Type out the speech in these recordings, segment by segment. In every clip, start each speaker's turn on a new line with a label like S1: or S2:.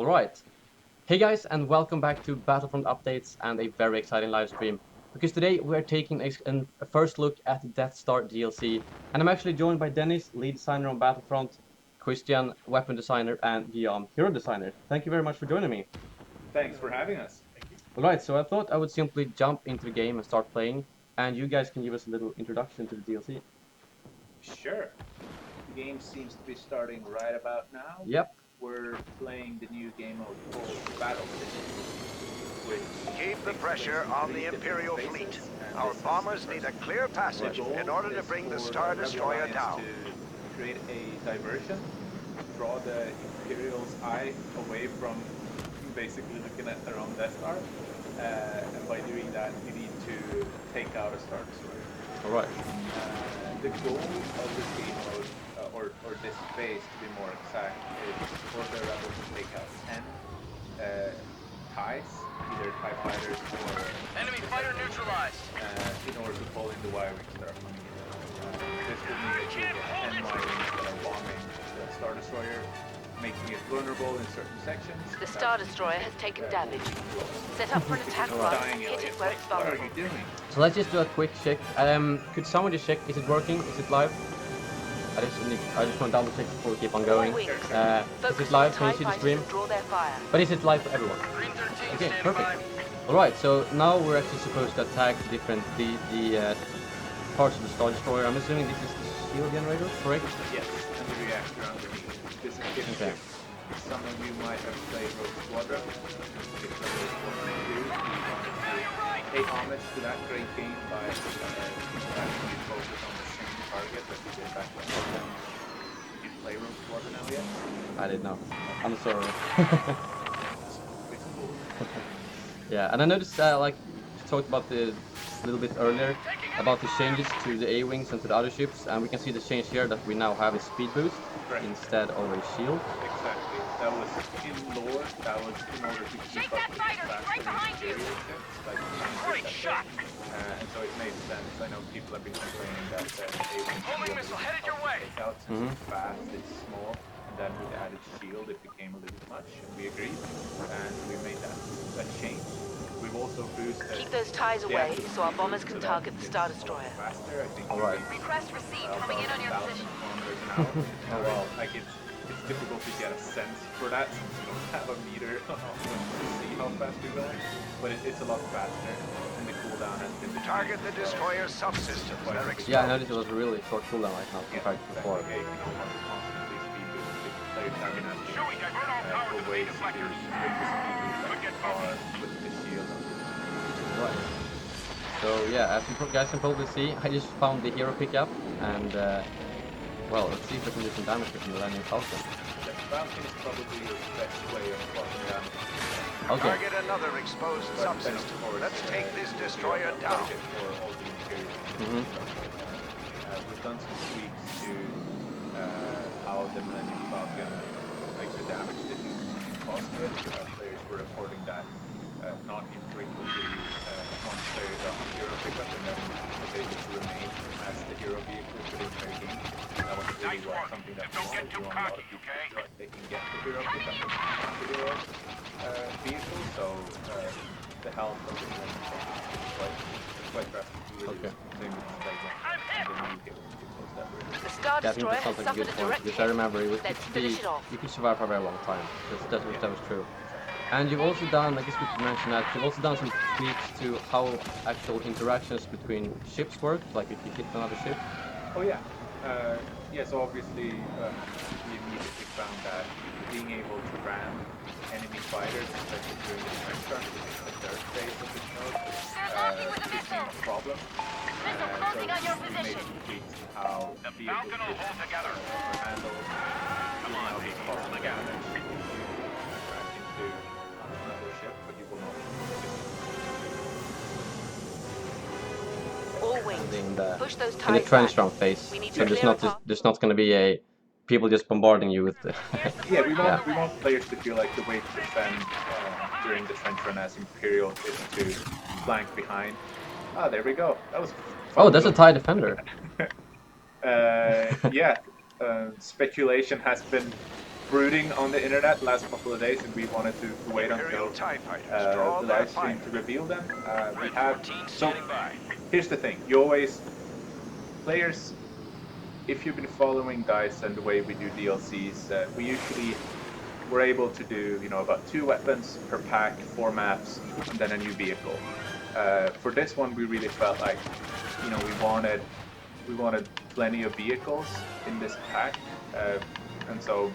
S1: Alright. Hey guys, and welcome back to Battlefront updates and a very exciting live stream. Because today we're taking a first look at the Death Star DLC. And I'm actually joined by Dennis, lead designer on Battlefront, Christian, weapon designer, and Guillaume, hero designer. Thank you very much for joining me.
S2: Thanks for having us.
S1: Alright, so I thought I would simply jump into the game and start playing. And you guys can give us a little introduction to the DLC.
S2: Sure. The game seems to be starting right about now.
S1: Yep.
S2: We're playing the new game mode called Battlefront.
S3: Keep the pressure on the Imperial fleet. Our bombers need a clear passage in order to bring the Star Destroyer down.
S2: To create a diversion, draw the Imperial's eye away from basically looking at their own Death Star. And by doing that, you need to take out a Star Destroyer.
S1: Alright.
S2: The goal of this game mode, or this phase to be more exact, is for the rebels to take out 10 TIEs, either TIE fighters or
S3: Enemy fighter neutralized.
S2: in order to pull in the wirings that are coming in. This will mean that you'll get 10 wirings that are bombing the Star Destroyer, making it vulnerable in certain sections.
S4: The Star Destroyer has taken damage. Set up for an attack run. Hit it where it's
S2: What are
S4: vulnerable.
S2: you doing?
S1: So let's just do a quick check. Could someone just check, is it working? Is it live? I just want to double check before we keep on going. Is it live? Can you see the stream?
S4: Draw their fire.
S1: But is it live for everyone? Okay, perfect. Alright, so now we're actually supposed to attack different parts of the Star Destroyer. I'm assuming this is the shield generator, correct?
S2: Yes, and the reactor underneath. This is gift
S1: Okay.
S2: Some of you might have played Rogue Squadron. If that is what you do, you want to pay homage to that great game by actually focus on the same target that you did back then. Did you play Rogue Squadron now yet?
S1: I did not. I'm sorry.
S2: It's cool.
S1: Yeah, and I noticed like you talked about the a little bit earlier about the changes to the A-wings and to the other ships, and we can see the change here that we now have a speed boost
S2: Correct.
S1: instead of a shield.
S2: Exactly. That was in lore. That was in order to keep up with the faster Imperial ships, like
S3: Great shot!
S2: And so it made sense. I know people have been complaining that
S3: Homing missile headed your way.
S2: take out since it's fast, it's small, and then with the added shield it became a little much, and we agreed, and we made that change. We've also boosted.
S4: Keep those ties
S2: the
S4: away
S2: accuracy
S4: so our bombers can
S2: so that
S4: target the
S2: it's
S4: Star
S2: a lot
S4: Destroyer.
S2: Faster, I think.
S1: Alright.
S4: Request received. Coming in on your
S2: 1,000
S4: position.
S2: kilometers an hour. Oh well, like it's difficult to get a sense for that since you don't have a meter to see how fast you're going, but it's a lot faster, and the cooldown has been
S3: Target the destroyer subsystems. They're exposed.
S1: Yeah, I noticed it was a really short cooldown right now compared to before.
S2: Okay, you don't want to constantly speed boost if player target has
S3: Chewie, divert all power to the main deflectors. Could get bumpy.
S2: with the shield.
S1: Right. So yeah, as you guys can probably see, I just found the hero pickup, and well, let's see if we can do some damage with the Millennium Falcon.
S2: The Falcon is probably your best way of blocking damage.
S1: Okay.
S3: Target another exposed subsystem. Let's take this destroyer down.
S2: For all the Imperial. We've done some tweaks to how the Millennium Falcon makes the damage that you cause to it. Players were reporting that not infrequently one player got a hero pickup and then was able to remain as the hero vehicle for the entire game. That was really something that
S3: Don't get too
S2: a lot of
S3: cocky,
S2: people
S3: okay?
S2: enjoy. They can get the hero pickup and the hero vehicle, so the health of the Millennium Falcon is quite drastically
S1: Okay.
S2: reduced. Same with the new hero vehicles that were
S4: The Star
S1: Yeah, I think
S4: Destroyer
S1: that
S4: has
S1: sounds like a
S4: suffered
S1: good
S4: a
S1: point,
S4: direct
S1: because I
S4: hit.
S1: remember
S4: Let's finish it off.
S1: you could survive for a very long time. That was true. And you've also done, I guess we could mention that, you've also done some tweaks to how actual interactions between ships work, like if you hit another ship.
S2: Oh yeah. So obviously we immediately found that being able to ram enemy fighters, especially during the trench run, which is the third phase of this mode, became a problem. So we made some tweaks to how
S3: The
S2: vehicles
S3: Falcon will hold together.
S2: are handled.
S3: Come on, baby, hold together.
S2: Back into another ship, but you will not.
S4: All wings.
S1: In the
S4: Push those
S1: in
S4: ties
S1: the trench
S4: back.
S1: run phase.
S4: We need
S1: So
S4: to clear a path.
S1: there's not going to be a people just bombarding you with the
S2: Yeah, we want
S1: Yeah.
S2: players to feel like the way to defend during the trench run as Imperial is to flank behind. Ah, there we go. That was.
S1: Oh, that's a TIE defender.
S2: Yeah. Speculation has been brooding on the internet the last couple of days, and we wanted to wait until
S3: Imperial TIE fighters draw
S2: the
S3: their
S2: live stream to
S3: fire.
S2: reveal them. We
S3: Red
S2: have
S3: 14
S2: so
S3: standing by.
S2: here's the thing: you always players. If you've been following DICE and the way we do DLCs, we usually we're able to do about 2 weapons per pack, 4 maps, and then a new vehicle. For this one, we really felt like we wanted plenty of vehicles in this pack, and so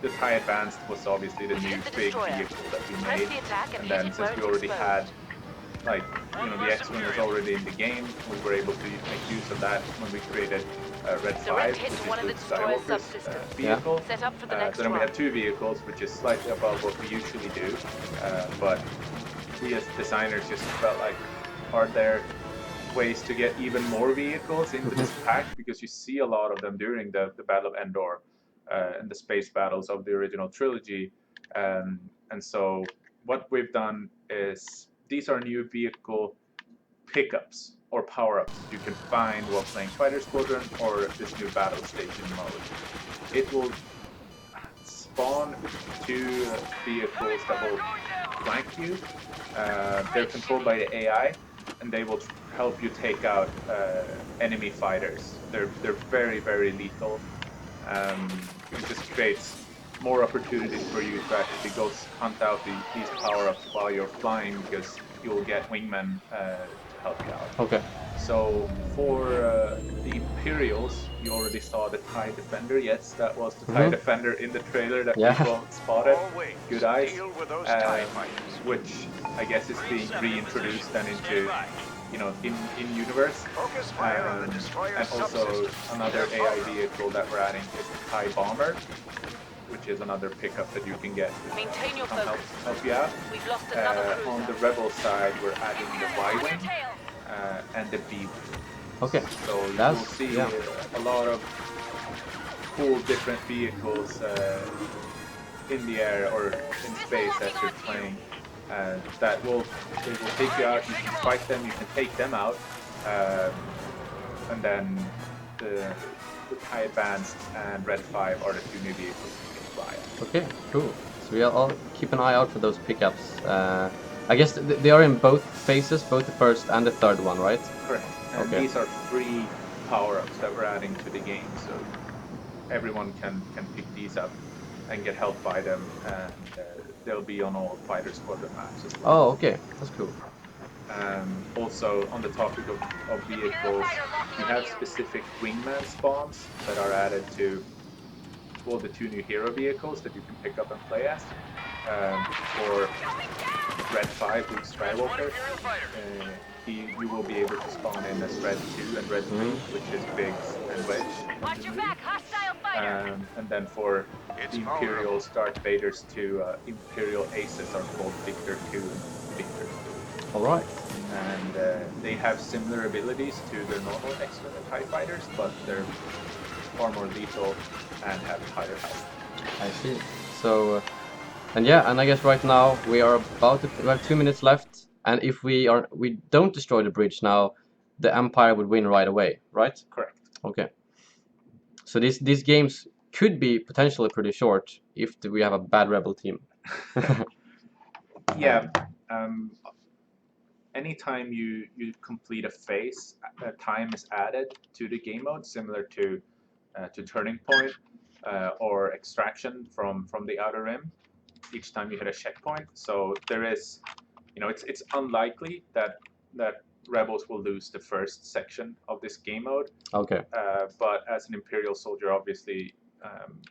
S2: the TIE Advanced was obviously the new big vehicle that we
S4: Press
S2: made,
S4: the attack and
S2: and
S4: hit
S2: then
S4: it
S2: since
S4: where
S2: we
S4: it's
S2: already had
S4: exposed.
S2: the X-Wing was already in the game, we were able to make use of that when we created Red 5,
S4: Direct
S2: which
S4: hit to
S2: is
S4: one of
S2: the
S4: the destroyer
S2: Skywalker's
S4: subsystems.
S2: vehicle.
S4: Set up for the next
S2: So then we
S4: run.
S2: had 2 vehicles, which is slightly above what we usually do, but we as designers just felt like, are there ways to get even more vehicles into this pack? Because you see a lot of them during the Battle of Endor and the space battles of the original trilogy. And so what we've done is these are new vehicle pickups or power-ups that you can find while playing Fighter Squadron or this new battle station mode. It will spawn 2 vehicles that will flank you. They're controlled by the AI, and they will help you take out enemy fighters. They're very, very lethal. It just creates more opportunities for you to actually go hunt out these power-ups while you're flying, because you'll get wingmen to help you out.
S1: Okay.
S2: So for the Imperials, you already saw the TIE Defender. Yes, that was the TIE Defender in the trailer that
S1: Yeah.
S2: people spotted.
S3: All wings,
S2: Good eyes.
S3: deal with those TIE fighters.
S2: Which I guess is being reintroduced then into in universe.
S3: Focus fire on the destroyer
S2: And also
S3: subsystems.
S2: another
S3: They're
S2: AI
S3: power-ups.
S2: vehicle that we're adding is the TIE Bomber, which is another pickup that you can get
S4: Maintain your
S2: to
S4: focus.
S2: help you out.
S4: We've lost another
S2: On the
S4: cruiser.
S2: Rebel side, we're adding the Y-Wing and the B-Wing.
S1: Okay.
S2: So
S1: That's-
S2: you'll see
S1: yeah.
S2: a lot of cool different vehicles in the air or in space as you're playing. They will take you out. You can fight them. You can take them out, and then the TIE Advanced and Red 5 are the 2 new vehicles you can fly.
S1: Okay, cool. So we'll keep an eye out for those pickups. I guess they are in both phases, both the first and the third one, right?
S2: Correct. And
S1: Okay.
S2: these are free power-ups that we're adding to the game, so everyone can pick these up and get help by them, and they'll be on all Fighter Squadron maps as well.
S1: Oh, okay. That's cool.
S2: Also, on the topic of vehicles, we have specific wingman spawns that are added to the 2 new hero vehicles that you can pick up and play as. For Red 5, Luke Skywalker, you will be able to spawn in as Red 2 and Red 3, which is Biggs and Wedge.
S4: Watch your back, hostile fighter.
S2: And then for the Imperials, Darth Vader's 2 Imperial Aces are called Victor 2 and Victor 2.
S1: All right.
S2: And they have similar abilities to their normal X-Wing and TIE fighters, but they're far more lethal and have higher health.
S1: I see. So, and I guess right now we have 2 minutes left, and if we don't destroy the bridge now, the Empire would win right away, right?
S2: Correct.
S1: Okay. So these games could be potentially pretty short if we have a bad rebel team.
S2: Yeah. Anytime you complete a phase, time is added to the game mode, similar to Turning Point or Extraction from the Outer Rim. Each time you hit a checkpoint, so there is, it's unlikely that rebels will lose the first section of this game mode.
S1: Okay.
S2: But as an Imperial soldier, obviously,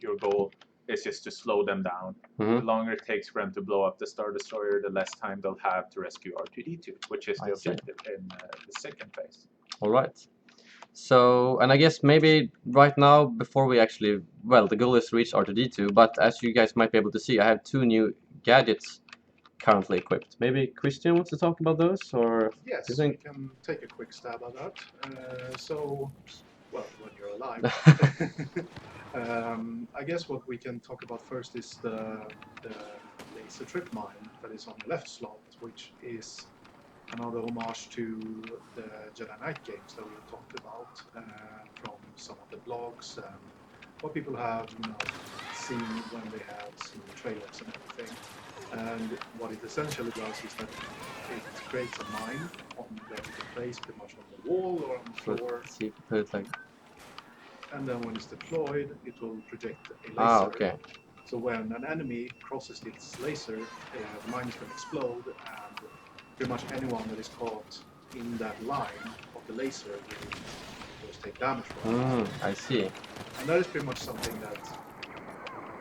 S2: your goal is just to slow them down. The longer it takes for them to blow up the Star Destroyer, the less time they'll have to rescue R2-D2, which is the objective in the second phase.
S1: All right. So, and I guess maybe right now, before we actually, the goal is to reach R2-D2, but as you guys might be able to see, I have 2 new gadgets currently equipped. Maybe Christian wants to talk about those, or
S5: yes,
S1: you think?
S5: we can take a quick stab at that. When you're alive, I guess what we can talk about first is the laser trip mine that is on the left slot, which is another homage to the Jedi Knight games that we talked about from some of the blogs and what people have seen when they have seen the trailers and everything. And what it essentially does is that it creates a mine that you can place pretty much on the wall or on the floor.
S1: Let's see if we put it like.
S5: And then when it's deployed, it will project a laser.
S1: Ah, okay.
S5: So when an enemy crosses its laser, the mine is going to explode, and pretty much anyone that is caught in that line of the laser will of course take damage from it.
S1: I see.
S5: And that is pretty much something that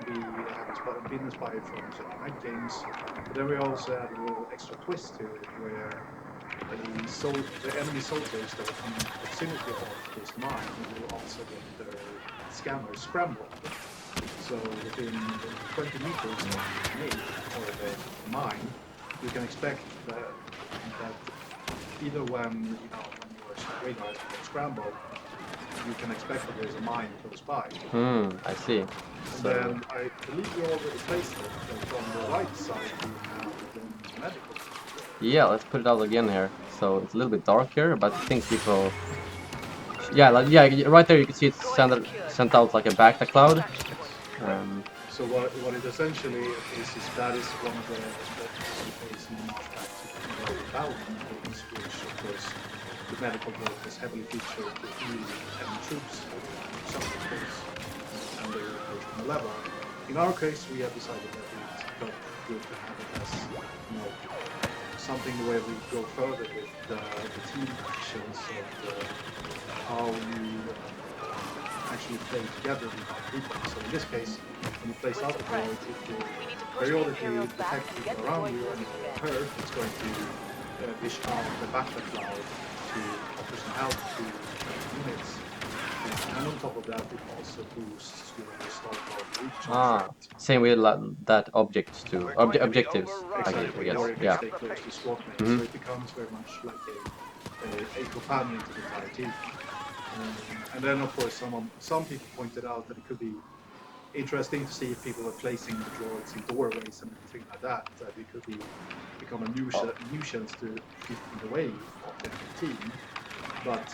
S5: we have been inspired from Jedi Knight games. But then we also add a little extra twist to it, where the enemy soldiers that are coming in proximity of this mine will also get their scanners scrambled. So within 20 meters of the grenade or the mine, you can expect that either when your radar is scrambled, you can expect that there's a mine close by.
S1: I see.
S5: And then I believe you already placed it, but on the right side you have the medical.
S1: Yeah, let's put it out again here. So it's a little bit darker, but I think people. Yeah, like right there you can see it's sent out like a backpack cloud.
S5: So what it essentially is that is one of the spots you face in the march back to the Battlefront games, which of course the medical growth is heavily featured to heal enemy troops, something close, and they are approaching the level. In our case, we have decided that it's not good to have it as something where we go further with the team actions of how you actually play together with our people. So in this case, when you place out the droid, it will periodically detect people around you, and if you're hurt, it's going to dish out the backpack cloud to offer some help to units. And on top of that, it also boosts your start of reach.
S1: Same with that objects too. Objectives, I
S5: Exactly,
S1: guess.
S5: or you
S1: Yeah.
S5: can stay close to squad mates, so it becomes very much like a companion to the entire team. And then, of course, some people pointed out that it could be interesting to see if people are placing the droids in doorways and everything like that. That it could become a nuisance to keep in the way of the team. But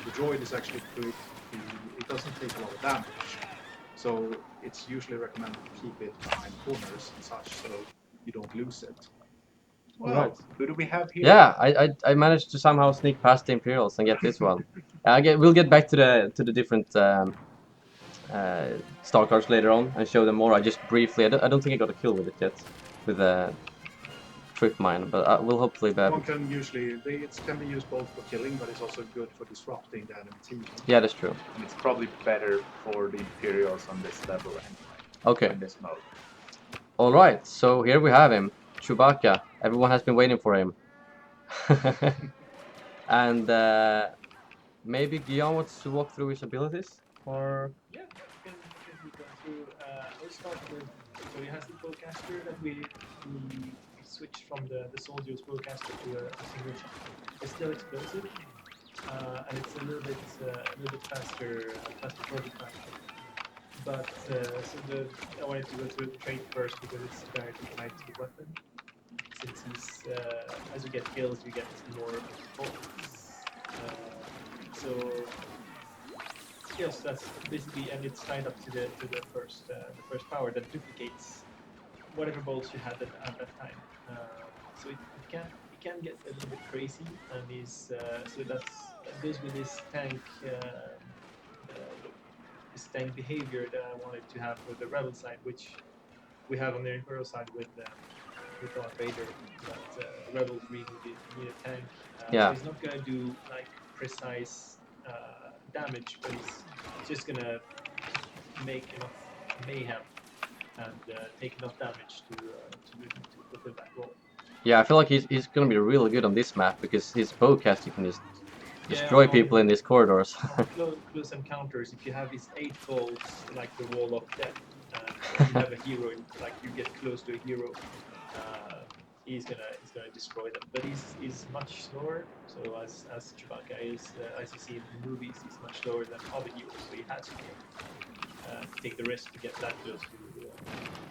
S5: the droid is actually quick. It doesn't take a lot of damage, so it's usually recommended to keep it behind corners and such, so you don't lose it.
S2: Well,
S1: Right.
S2: who do we have here?
S1: Yeah, I managed to somehow sneak past the Imperials and get this one. We'll get back to the different star cards later on and show them more. I just briefly, I don't think I got a kill with it yet, with the trip mine, but we'll hopefully be able
S5: One can usually, it can be used both for killing, but it's also good for disrupting the enemy team.
S1: Yeah, that's true.
S2: And it's probably better for the Imperials on this level anyway.
S1: Okay.
S2: In this mode.
S1: All right, so here we have him, Chewbacca. Everyone has been waiting for him. And maybe Guillaume wants to walk through his abilities, or
S6: Yeah, we can go through. I'll start with. So he has the bowcaster that we switched from the soldier's bowcaster to a single shot. It's still explosive, and it's a little bit faster project faster. But I wanted to go through the trait first because it's directly tied to the weapon. Since he's as you get kills, you get more bullets. So yes, that's basically, and it's tied up to the first power that duplicates whatever bolts you had at that time. So it can get a little bit crazy, and so that goes with this tank behavior that I wanted to have for the rebel side, which we have on the Imperial side with Darth Vader. That rebels really need a tank.
S1: Yeah.
S6: So he's not gonna do like precise damage, but he's just gonna make enough mayhem and take enough damage to fulfill that role.
S1: yeah, I feel like he's gonna be really good on this map because his bowcaster can just destroy people in these corridors.
S6: On close encounters, if you have his 8 bolts, like the wall of death, and you have a hero, like you get close to a hero, he's gonna destroy them. But he's much slower. So as Chewbacca is, as you see in the movies, he's much slower than other heroes. So he has to take the risk to get that close to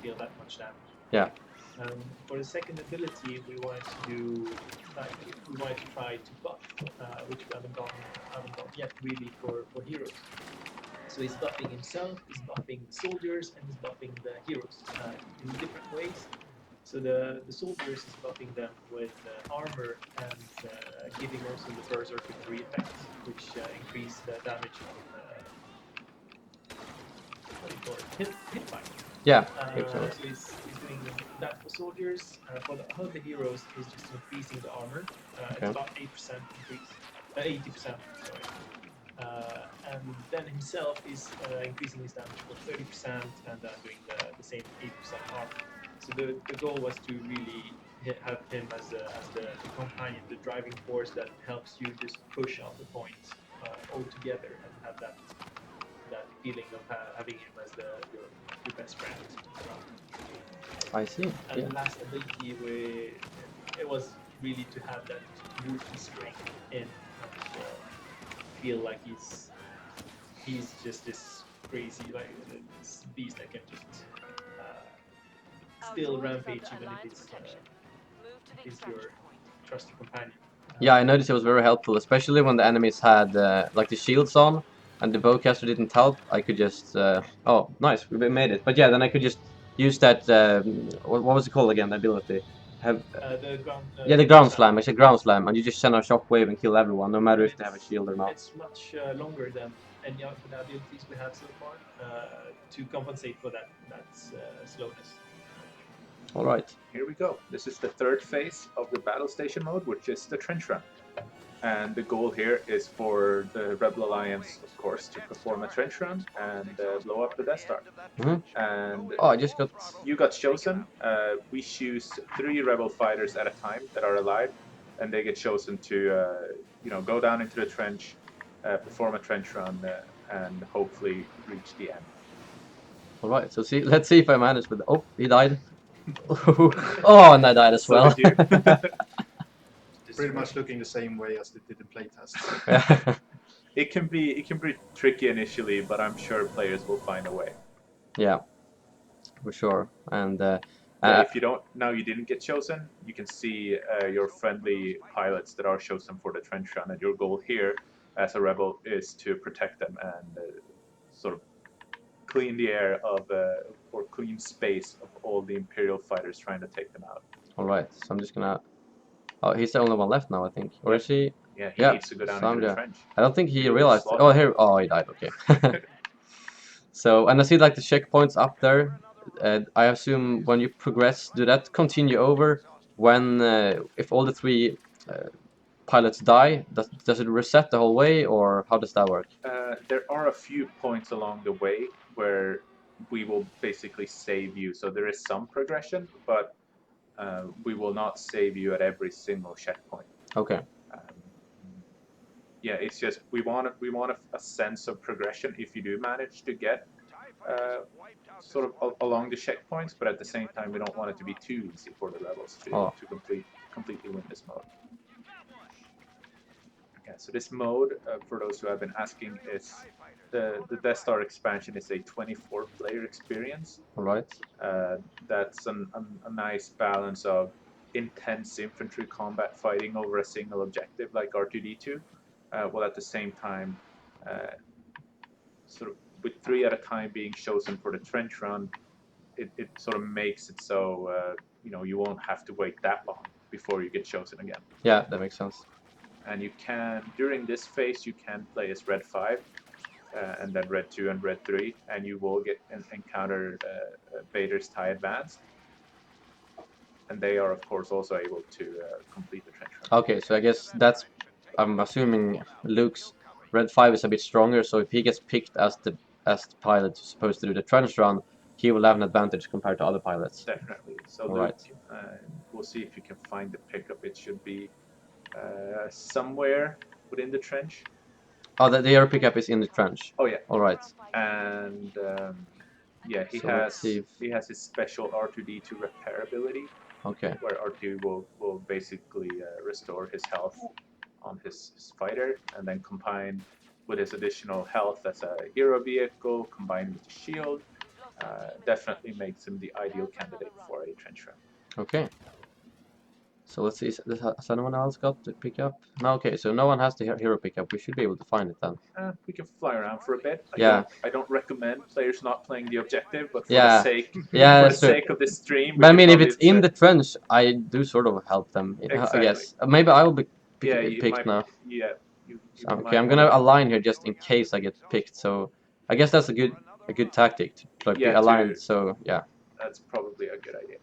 S6: deal that much damage.
S1: Yeah.
S6: For the second ability, we wanted to try to buff, which we haven't done yet really for heroes. So he's buffing himself, he's buffing the soldiers, and he's buffing the heroes in different ways. So the soldiers is buffing them with armor and giving also the berserker 3 effects, which increase the damage on what do you call it? Hit fire.
S1: Yeah.
S6: So he's doing that for soldiers. For the heroes, he's just increasing the armor.
S1: Okay.
S6: It's about 8% increase. 80%, sorry. And then himself is increasing his damage for 30% and doing the same 8% armor. So the goal was to really have him as the companion, the driving force that helps you just push out the points all together and have that feeling of having him as your best friend around.
S1: I see.
S6: And
S1: Yeah.
S6: the last ability, it was really to have that rookie strength in and feel like he's just this crazy, like this beast that can just still rampage even if it's your trusted companion.
S1: Yeah, I noticed it was very helpful, especially when the enemies had like the shields on and the bowcaster didn't help. I could just oh, nice, we made it. But yeah, then I could just use that what was it called again? The ability. Have
S6: The ground.
S1: yeah, the ground slam. I said ground slam, and you just send a shockwave and kill everyone, no matter if they have a shield or not.
S6: It's much longer than any of the abilities we have so far to compensate for that slowness.
S1: All right.
S2: Here we go. This is the third phase of the battle station mode, which is the trench run. And the goal here is for the Rebel Alliance, of course, to perform a trench run and blow up the Death Star. And
S1: Oh, I just got.
S2: you got chosen. We choose 3 Rebel fighters at a time that are alive, and they get chosen to, go down into the trench, perform a trench run, and hopefully reach the end.
S1: All right. So let's see if I manage with. Oh, he died. Oh, and I died as
S2: So
S1: well.
S2: did you?
S5: Pretty much looking the same way as they did in playtest.
S1: Yeah.
S2: It can be tricky initially, but I'm sure players will find a way.
S1: Yeah, for sure. And
S2: If you didn't get chosen, you can see your friendly pilots that are chosen for the trench run, and your goal here as a rebel is to protect them and sort of clean the air of or clean space of all the Imperial fighters trying to take them out.
S1: all right. So I'm just gonna. Oh, he's the only one left now, I think. Or
S2: Yep.
S1: is he?
S2: Yeah, he
S1: Yeah,
S2: needs to go down
S1: so
S2: into the
S1: yeah.
S2: trench.
S1: I don't think he
S2: He will
S1: realized.
S2: slaughter
S1: Oh,
S2: them.
S1: here. Oh, he died. Okay. So, and I see like the checkpoints up there. I assume when you progress, do that continue over when if all the 3 pilots die? Does it reset the whole way, or how does that work?
S2: There are a few points along the way where we will basically save you. So there is some progression, but we will not save you at every single checkpoint.
S1: Okay.
S2: Yeah, it's just we want a sense of progression if you do manage to get sort of along the checkpoints, but at the same time we don't want it to be too easy for the rebels to completely win this mode. Okay, so this mode, for those who have been asking, is the Death Star expansion is a 24-player experience.
S1: All right.
S2: That's a nice balance of intense infantry combat fighting over a single objective like R2-D2, while at the same time, sort of with 3 at a time being chosen for the trench run, it sort of makes it so you won't have to wait that long before you get chosen again.
S1: Yeah, that makes sense.
S2: And you can, during this phase, you can play as Red 5, and then Red 2 and Red 3, and you will encounter Vader's TIE Advanced. And they are, of course, also able to complete the trench run.
S1: Okay, so I guess I'm assuming Luke's Red 5 is a bit stronger, so if he gets picked as the pilot who's supposed to do the trench run, he will have an advantage compared to other pilots.
S2: Definitely. So
S1: All
S2: Luke,
S1: right.
S2: we'll see if you can find the pickup. It should be somewhere within the trench.
S1: Oh, the air pickup is in the trench.
S2: Oh yeah.
S1: All right.
S2: And yeah, he has his special R2-D2 repair ability.
S1: Okay.
S2: Where R2 will basically restore his health on his fighter, and then combined with his additional health as a hero vehicle, combined with the shield, definitely makes him the ideal candidate for a trench run.
S1: Okay. So let's see, has anyone else got the pickup? No, okay, so no one has the hero pickup. We should be able to find it then.
S2: We can fly around for a bit.
S1: Yeah.
S2: I don't recommend players not playing the objective, but for
S1: Yeah.
S2: the sake
S1: Yeah,
S2: for the
S1: that's true.
S2: sake of this stream.
S1: But I
S2: we
S1: mean,
S2: could
S1: if it's
S2: probably
S1: in the
S2: set-
S1: trench, I do sort of help them. I
S2: Exactly.
S1: guess. Maybe I will be
S2: yeah, you
S1: picked
S2: might,
S1: now.
S2: yeah. You
S1: Okay,
S2: might
S1: I'm gonna
S2: wanna-
S1: align here just in case I get picked. So I guess that's a good tactic to like, be
S2: Yeah,
S1: aligned.
S2: to-
S1: So yeah.
S2: That's probably a good idea.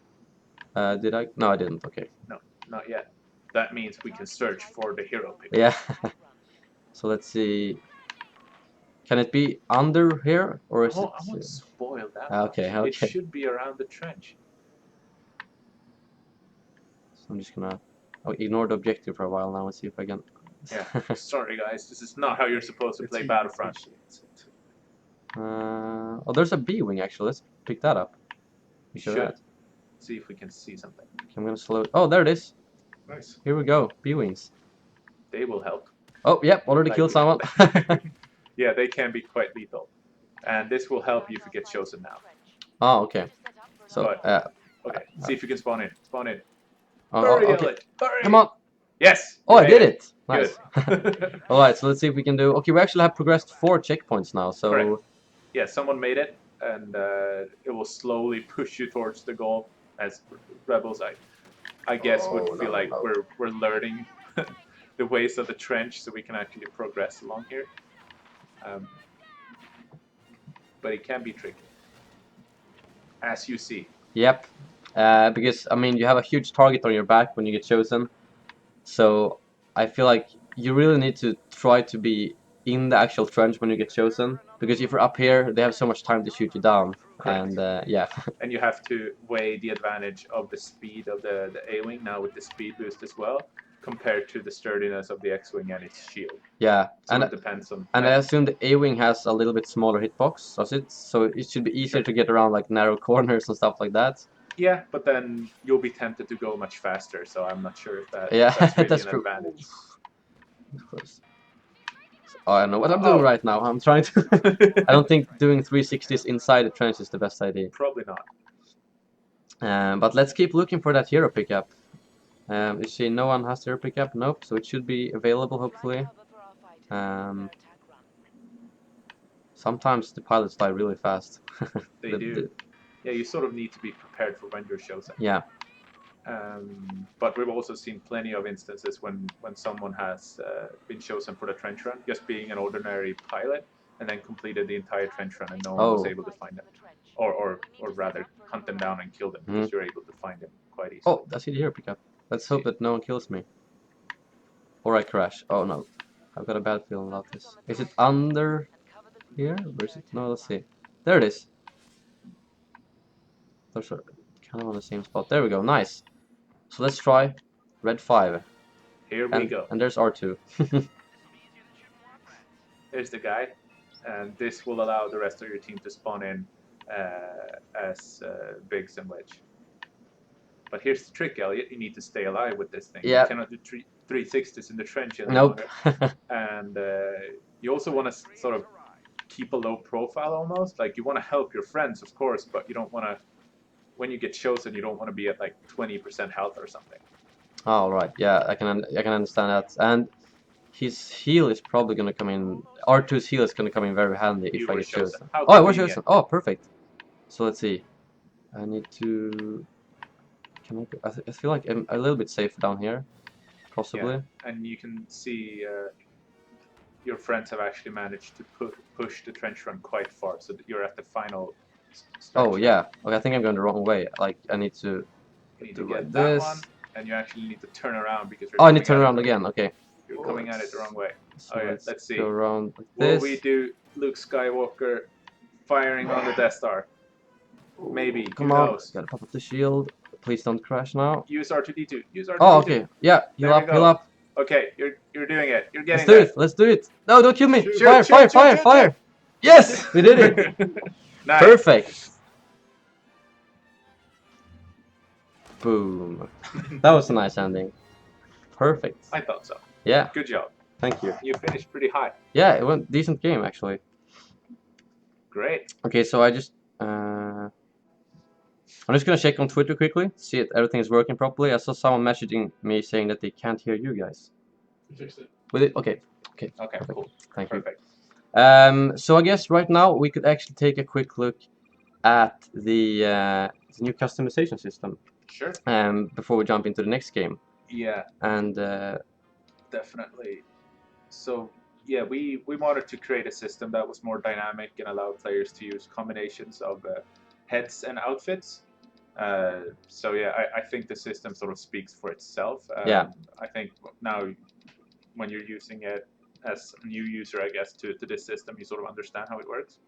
S1: Did I? No, I didn't. Okay.
S2: No, not yet. That means we can search for the hero pickup.
S1: Yeah. So let's see. Can it be under here or is
S2: I
S1: it?
S2: won't spoil that.
S1: Okay,
S2: much.
S1: okay.
S2: It should be around the trench.
S1: So I'm just gonna ignore the objective for a while now and see if I can.
S2: Yeah. Sorry, guys. This is not how you're supposed to play Battlefront.
S1: Oh, there's a B-wing actually. Let's pick that up.
S2: We
S1: Sure
S2: should
S1: that.
S2: see if we can see something.
S1: Okay, I'm gonna slow. Oh, there it is.
S5: Nice.
S1: Here we go. B-wings.
S2: They will help.
S1: Oh, yep. Already
S2: Like-
S1: killed someone.
S2: Yeah, they can be quite lethal. And this will help you if you get chosen now.
S1: Oh, okay. So,
S2: But- Okay, see if you can spawn in. Spawn in.
S1: oh,
S2: Hurry,
S1: okay.
S2: Elliot! Hurry!
S1: Come on.
S2: Yes!
S1: Oh, I
S2: you
S1: did
S2: made
S1: it. Nice.
S2: Good.
S1: All right. So let's see if we can do. Okay, we actually have progressed 4 checkpoints now. So.
S2: Correct. Yeah, someone made it, and it will slowly push you towards the goal. As rebels, I guess would
S1: Oh,
S2: feel
S1: no,
S2: like
S1: no.
S2: we're learning the ways of the trench, so we can actually progress along here. But it can be tricky, as you see.
S1: Yep. Because I mean, you have a huge target on your back when you get chosen. So I feel like you really need to try to be in the actual trench when you get chosen. Because if you're up here, they have so much time to shoot you down.
S2: Correct.
S1: And yeah.
S2: And you have to weigh the advantage of the speed of the A-wing now with the speed boost as well, compared to the sturdiness of the X-wing and its shield.
S1: Yeah.
S2: So
S1: And
S2: it depends on.
S1: I assume the A-wing has a little bit smaller hitbox, does it? So it should be easier
S2: Sure.
S1: to get around like narrow corners and stuff like that.
S2: Yeah, but then you'll be tempted to go much faster. So I'm not sure if that.
S1: Yeah,
S2: that's really
S1: that's
S2: an
S1: true.
S2: advantage.
S1: Of course. Oh, I know what I'm doing right now. I'm trying to. I don't think doing 360s inside the trench is the best idea.
S2: Probably not.
S1: But let's keep looking for that hero pickup. You see, no one has the hero pickup. Nope. So it should be available, hopefully. Sometimes the pilots die really fast.
S2: They do. Yeah, you sort of need to be prepared for when you're chosen.
S1: Yeah.
S2: But we've also seen plenty of instances when someone has been chosen for the trench run, just being an ordinary pilot, and then completed the entire trench run, and no one was able to find them, or rather hunt them down and kill them, because you're able to find them quite easily.
S1: Oh, I see the hero pickup. Let's hope that no one kills me. Or I crash. Oh no, I've got a bad feeling about this. Is it under here? Where is it? No, let's see. There it is. Those are kind of on the same spot. There we go. Nice. So let's try red 5.
S2: Here we go.
S1: And there's R2.
S2: There's the guy, and this will allow the rest of your team to spawn in as Biggs and Wedge. But here's the trick, Elliot. You need to stay alive with this thing.
S1: Yeah.
S2: You cannot do 360s in the trench any
S1: Nope.
S2: longer. And you also want to sort of keep a low profile almost. Like, you want to help your friends, of course, but you don't want to, when you get chosen, you don't want to be at like 20% health or something.
S1: Oh, right. Yeah, I can understand that. And his heal is probably going to come in. R2's heal is going to come in very handy if I get chosen.
S2: How
S1: Oh, I was
S2: convenient.
S1: chosen. Oh, perfect. So let's see. I need to. Can I feel like I'm a little bit safer down here, possibly.
S2: Yeah. And you can see your friends have actually managed to push the trench run quite far, so that you're at the final.
S1: Oh yeah. Okay, I think I'm going the wrong way. Like I need to.
S2: You need
S1: do
S2: to get
S1: like
S2: that
S1: this.
S2: one, and you actually need to turn around because you're
S1: Oh, I need to turn
S2: coming at
S1: around
S2: it-
S1: again. Okay.
S2: You're coming at it the wrong way.
S1: So
S2: Oh, yeah, let's see.
S1: Go around like
S2: Will
S1: this.
S2: we do Luke Skywalker firing on the Death Star? Maybe.
S1: Come
S2: Who
S1: on.
S2: knows?
S1: Gotta pop up the shield. Please don't crash now.
S2: Use R2D2. Use R2D2.
S1: Oh, okay. Yeah.
S2: There
S1: Heal
S2: we
S1: up.
S2: go.
S1: Heal up.
S2: Okay, you're doing it. You're
S1: Let's
S2: getting
S1: do
S2: there.
S1: it. Let's do it. No, don't kill me.
S2: Shoot,
S1: Fire!
S2: shoot,
S1: Fire!
S2: shoot,
S1: Fire!
S2: shoot,
S1: Fire! Yes, we did it.
S2: Nice.
S1: Perfect. Boom. That was a nice ending. Perfect.
S2: I thought so.
S1: Yeah.
S2: Good job.
S1: Thank you.
S2: You finished pretty high.
S1: Yeah, it went decent game actually.
S2: Great.
S1: Okay, so I just I'm just gonna check on Twitter quickly, see if everything is working properly. I saw someone messaging me saying that they can't hear you guys.
S5: We fixed it.
S1: With it? Okay.
S2: Okay,
S1: Perfect.
S2: cool.
S1: Thank
S2: Perfect.
S1: you. So I guess right now we could actually take a quick look at the new customization system.
S2: Sure.
S1: Before we jump into the next game.
S2: Yeah.
S1: And
S2: definitely. So yeah, we wanted to create a system that was more dynamic and allow players to use combinations of heads and outfits. So yeah, I think the system sort of speaks for itself.
S1: Yeah.
S2: I think now when you're using it as a new user, I guess, to this system, you sort of understand how it works.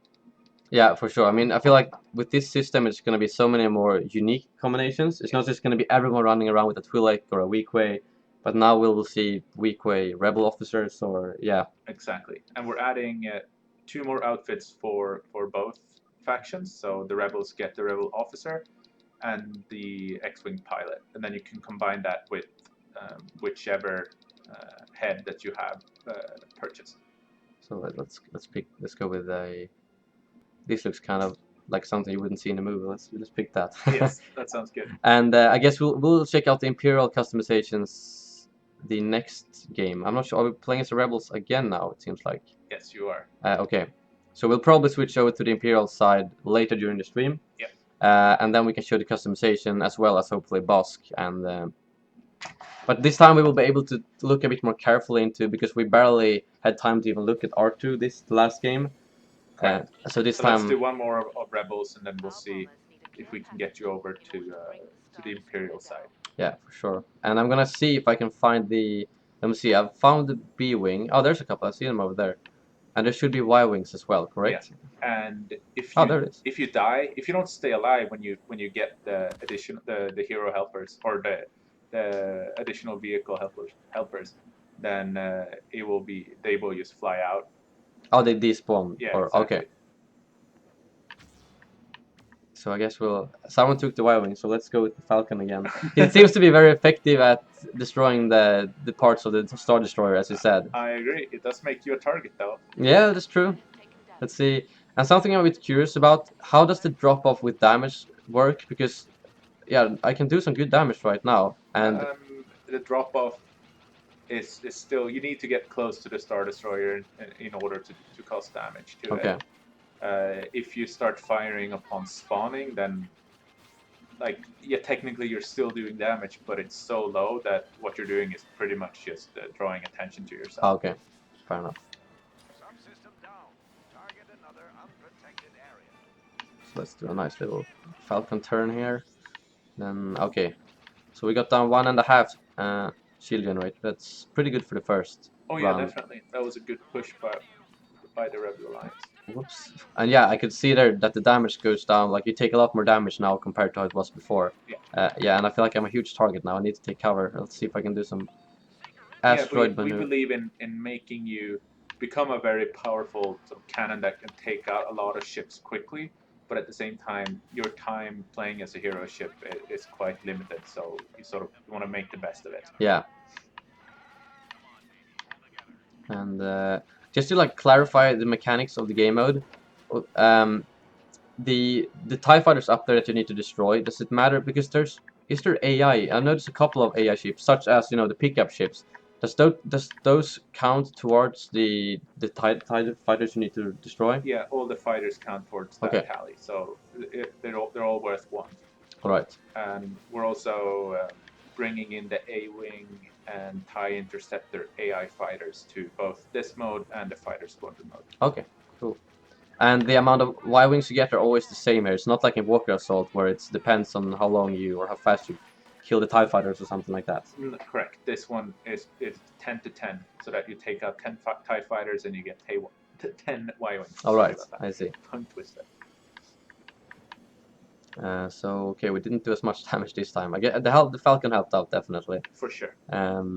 S1: Yeah, for sure. I mean, I feel like with this system, it's going to be so many more unique combinations. It's not just going to be everyone running around with a Twi'lek or a weak way, but now we will see weak way rebel officers or yeah.
S2: Exactly, and we're adding 2 more outfits for both factions. So the rebels get the rebel officer and the X-wing pilot, and then you can combine that with whichever head that you have purchased.
S1: So let's go with a. This looks kind of like something you wouldn't see in a movie. Let's pick that.
S2: Yes, that sounds good.
S1: And I guess we'll check out the Imperial customizations the next game. I'm not sure. Are we playing as the Rebels again now? It seems like.
S2: Yes, you are.
S1: Okay, so we'll probably switch over to the Imperial side later during the stream.
S2: Yep.
S1: And then we can show the customization as well as hopefully Bossk and. But this time we will be able to look a bit more carefully into because we barely had time to even look at R2 this last game. So this time.
S2: Let's do one more of Rebels, and then we'll see if we can get you over to the Imperial side.
S1: Yeah, for sure. And I'm gonna see if I can find the. Let me see. I've found the B-wing. Oh, there's a couple. I see them over there. And there should be Y-wings as well, correct?
S2: Yeah. And if
S1: there it is.
S2: If you die, if you don't stay alive when you get the the hero helpers or the additional vehicle helpers, then they will just fly out.
S1: Oh, they despawn.
S2: Yeah.
S1: Or
S2: exactly.
S1: okay. So I guess someone took the Y-wing, so let's go with the Falcon again. It seems to be very effective at destroying the parts of the Star Destroyer, as you said.
S2: I agree. It does make you a target, though.
S1: Yeah, that's true. Let's see. And something I'm a bit curious about, how does the drop-off with damage work? Because, yeah, I can do some good damage right now. And
S2: the drop-off is still... You need to get close to the Star Destroyer in order to cause damage to it. If you start firing upon spawning, then, technically you're still doing damage, but it's so low that what you're doing is pretty much just drawing attention to yourself.
S1: Okay, fair enough. So let's do a nice little Falcon turn here. Then, okay. So we got down 1.5 shield generator. That's pretty good for the first round.
S2: Definitely. That was a good push by the Rebel Alliance.
S1: Whoops. And yeah, I could see there that the damage goes down. Like, you take a lot more damage now compared to how it was before.
S2: Yeah.
S1: And I feel like I'm a huge target now. I need to take cover. Let's see if I can do some asteroid maneuver.
S2: We believe in making you become a very powerful sort of cannon that can take out a lot of ships quickly, but at the same time, your time playing as a hero ship is quite limited, so you want to make the best of it.
S1: Yeah. And just to clarify the mechanics of the game mode, the TIE fighters up there that you need to destroy, does it matter? Because is there AI? I noticed a couple of AI ships, such as the pickup ships. Does those count towards the TIE fighters you need to destroy?
S2: Yeah, all the fighters count towards that tally, so they're all worth 1.
S1: All right.
S2: And we're also bringing in the A-wing and TIE Interceptor AI fighters to both this mode and the fighter squadron mode.
S1: Okay, cool. And the amount of Y-wings you get are always the same here. It's not like in Walker Assault where it depends on how long or how fast you kill the TIE fighters or something like that.
S2: Correct. This one is 10 to 10, so that you take out 10 TIE fighters and you get 10 Y-wings.
S1: All right, I see.
S2: Tongue twister.
S1: So okay, we didn't do as much damage this time. I get the Falcon helped out definitely.
S2: For sure.
S1: So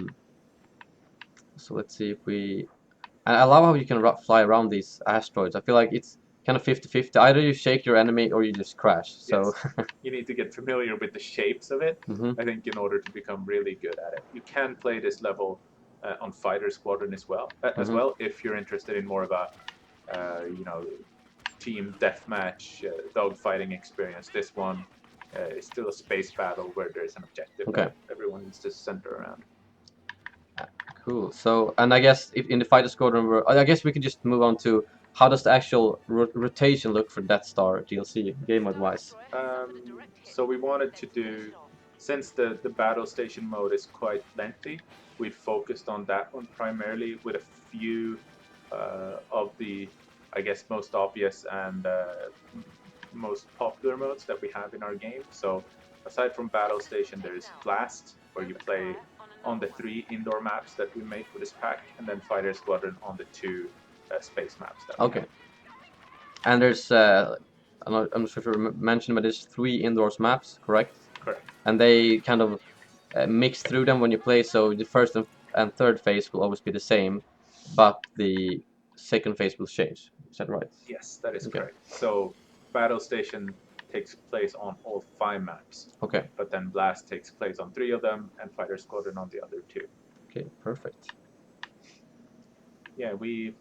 S1: let's see if we. I love how you can fly around these asteroids. I feel like it's kind of 50-50. Either you shake your enemy or you just crash. So
S2: you need to get familiar with the shapes of it. I think in order to become really good at it. You can play this level on Fighter Squadron as well. If you're interested in more of a team deathmatch dogfighting experience. This one it's still a space battle where there's an objective
S1: Okay.
S2: that everyone needs to center around.
S1: Cool. So, and I guess if in the fighter squadron, I guess we can just move on to how does the actual rotation look for Death Star DLC game mode wise?
S2: So we wanted to do, since the battle station mode is quite lengthy, we focused on that one primarily with a few of the, I guess, most obvious and most popular modes that we have in our game. So aside from battle station, there's Blast, where you play on the 3 indoor maps that we made for this pack, and then Fighter Squadron on the 2 space maps. That
S1: Okay. And there's, I'm not sure if you mentioned, but there's 3 indoors maps, correct?
S2: Correct.
S1: And they kind of mix through them when you play, so the first and third phase will always be the same, but the second phase will change. Is that right?
S2: Yes, that is
S1: Okay.
S2: correct. So battle station takes place on all 5 maps.
S1: Okay.
S2: But then Blast takes place on 3 of them, and Fighter Squadron on the other 2.
S1: Okay, perfect.
S2: Yeah, we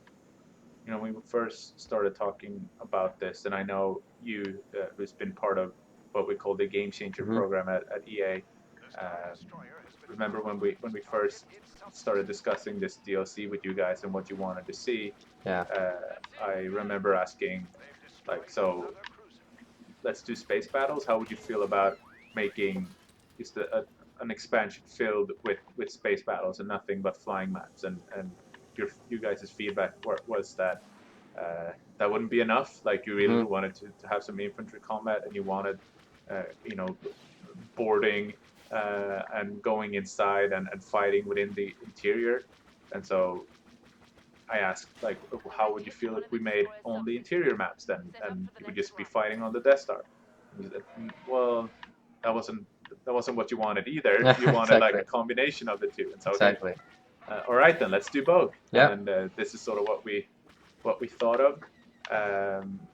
S2: first started talking about this, and I know you, who's been part of what we call the Game Changer program at EA. Remember when we first started discussing this DLC with you guys and what you wanted to see?
S1: Yeah.
S2: I remember asking, like, so let's do space battles. How would you feel about making just an expansion filled with space battles and nothing but flying maps? And you guys' feedback was that that wouldn't be enough. Like, you really wanted to have some infantry combat, and you wanted boarding and going inside and fighting within the interior. And so I asked, like, how would you feel if we made only interior maps then, and you would just be fighting on the Death Star? And he said, well, that wasn't what you wanted either. You wanted like a combination of the two. And so
S1: exactly.
S2: All right, then let's do both.
S1: Yeah.
S2: And this is sort of what we thought of.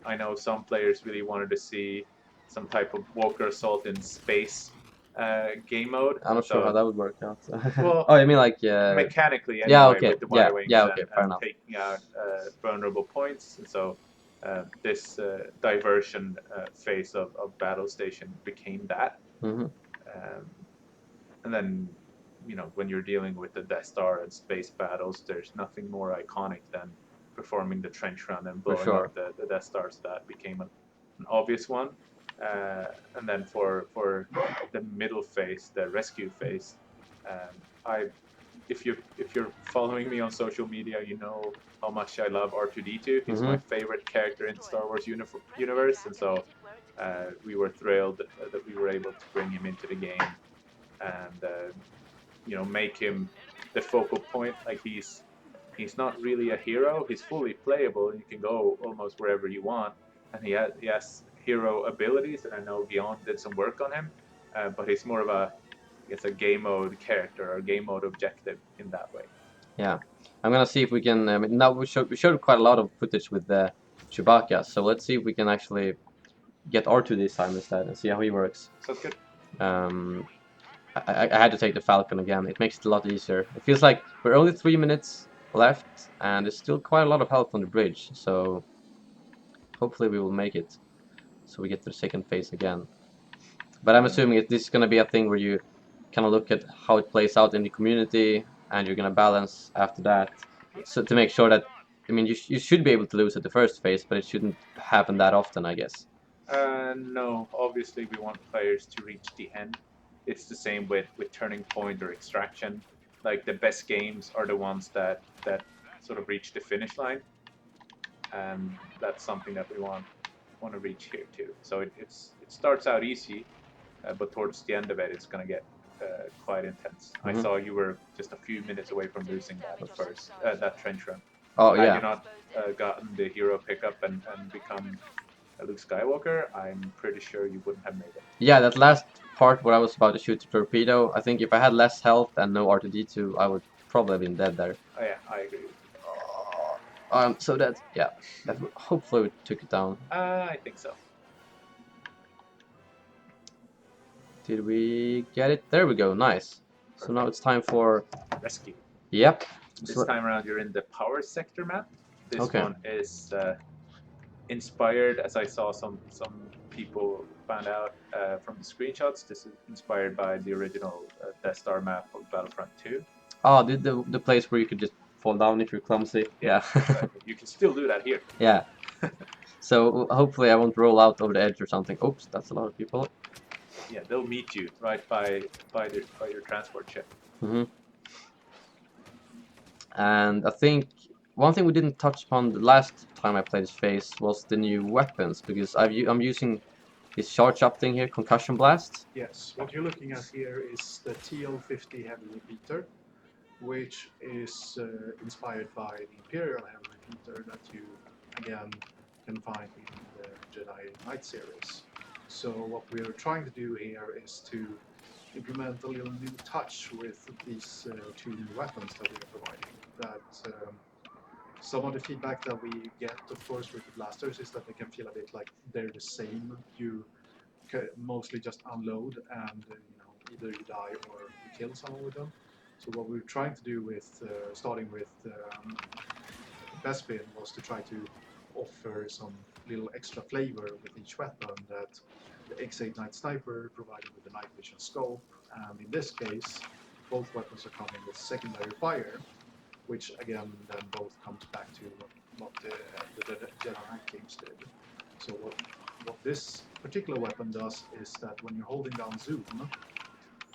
S2: I know some players really wanted to see some type of Walker Assault in space game mode.
S1: I'm not sure how that would work out.
S2: Well,
S1: oh, you mean like
S2: mechanically anyway,
S1: yeah, okay.
S2: with the Y-wings
S1: and
S2: taking out vulnerable points. And so this diversion phase of Battle Station became that. And then, when you're dealing with the Death Star and space battles, there's nothing more iconic than performing the trench run and blowing up the Death Star. So that became an obvious one. And then for the middle phase, the rescue phase, if you're following me on social media, you know how much I love R2-D2. He's my favorite character in the Star Wars universe, and so we were thrilled that we were able to bring him into the game and make him the focal point. Like, he's not really a hero. He's fully playable. You can go almost wherever you want, and he has hero abilities, and I know Guillaume did some work on him, but he's more of a game mode character or game mode objective in that way.
S1: Yeah, I'm gonna see if we can. Now we showed quite a lot of footage with Chewbacca, so let's see if we can actually get R2 this time instead and see how he works.
S2: Sounds good.
S1: I had to take the Falcon again. It makes it a lot easier. It feels like we're only 3 minutes left, and there's still quite a lot of health on the bridge, so hopefully we will make it. So we get to the second phase again. But I'm assuming this is going to be a thing where you kind of look at how it plays out in the community, and you're going to balance after that. So to make sure that, you should be able to lose at the first phase, but it shouldn't happen that often, I guess.
S2: No, obviously we want players to reach the end. It's the same with Turning Point or Extraction. Like, the best games are the ones that sort of reach the finish line, and that's something that we want to reach here too. So it starts out easy, but towards the end of it, it's going to get quite intense. I saw you were just a few minutes away from losing that at first, that trench run.
S1: Oh, yeah.
S2: Had you not gotten the hero pickup and become Luke Skywalker, I'm pretty sure you wouldn't have made it.
S1: Yeah, that last part where I was about to shoot the torpedo, I think if I had less health and no R2-D2, I would probably have been dead there.
S2: Oh yeah, I agree.
S1: So that hopefully we took it down.
S2: I think so.
S1: Did we get it? There we go, nice. Perfect. So now it's time for
S2: rescue.
S1: Yep.
S2: This time around you're in the power sector map. This one is inspired, as I saw some people found out from the screenshots, this is inspired by the original Death Star map of Battlefront 2.
S1: Oh, the place where you could just fall down if you're clumsy. Yeah.
S2: Exactly. You can still do that here.
S1: Yeah. So hopefully I won't roll out over the edge or something. Oops, that's a lot of people.
S2: Yeah, they'll meet you right by your transport ship.
S1: Hmm. And I think one thing we didn't touch upon the last time I played this phase was the new weapons, because I'm using this charge up thing here, concussion blast.
S5: Yes, what you're looking at here is the TL50 heavy repeater, which is inspired by the Imperial heavy repeater that you again can find in the Jedi Knight series. So what we are trying to do here is to implement a little new touch with these two new weapons that we are providing. That some of the feedback that we get, of course, with the blasters is that they can feel a bit like they're the same. You mostly just unload and either you die or you kill someone with them. So what we're trying to do with starting with Bespin was to try to offer some little extra flavor with each weapon that the X8 Night Sniper provided with the night vision scope, and in this case both weapons are coming with secondary fire, which again then both comes back to what the Jedi Knight games did. So what this particular weapon does is that when you're holding down zoom,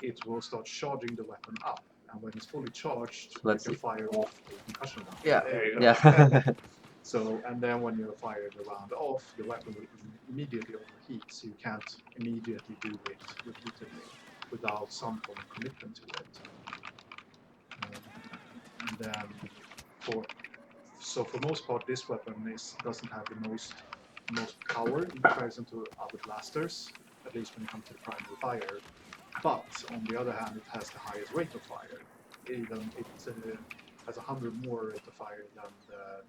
S5: it will start charging the weapon up, and when it's fully charged,
S1: Let's
S5: you can
S1: see.
S5: fire off a concussion round.
S1: Yeah,
S2: There you go.
S1: yeah.
S5: So, and then when you fire the round off, the weapon will immediately overheat, so you can't immediately do it repeatedly without some form of commitment to it. And then for most part, this weapon doesn't have the most power in comparison to other blasters, at least when it comes to the primary fire. But on the other hand, it has the highest rate of fire. Even it has 100 more rate of fire than the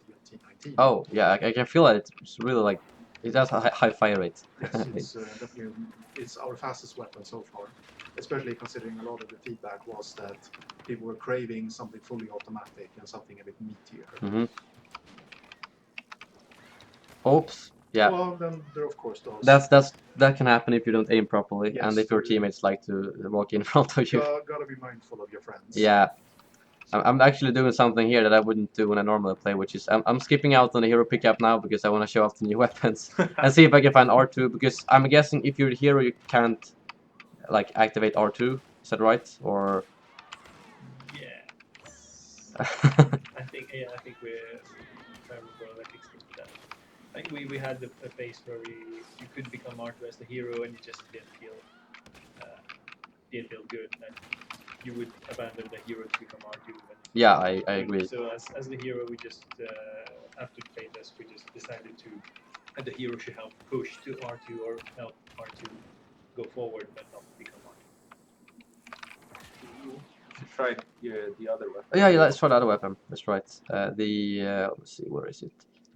S5: DLT-19.
S1: Oh, yeah, I can feel that it's really like it has a high fire rate.
S5: Yes, it's definitely it's our fastest weapon so far. Especially considering a lot of the feedback was that people were craving something fully automatic and something a bit meatier.
S1: Mm-hmm. Oops. Yeah.
S5: Well, then there are of course those.
S1: That can happen if you don't aim properly,
S5: Yes,
S1: and if your teammates like to walk in front of you.
S5: Gotta be mindful of your friends.
S1: Yeah. I'm actually doing something here that I wouldn't do when I normally play, which is I'm skipping out on the hero pickup now because I want to show off the new weapons and see if I can find R2, because I'm guessing if you're the hero you can't like activate R2. Is that right? Or
S6: Yes. I think we're if I remember like explained that. I think we had a phase where you could become R2 as the hero and you just didn't feel good. And you would abandon the hero to become R2.
S1: Yeah, I agree.
S6: So as the hero, we just after the play test, we just decided to that the hero should help push to R2 or help R2 go forward, but not become R2.
S2: You should try the other weapon.
S1: Oh, yeah, let's try the other weapon. That's right. Let's see, where is it?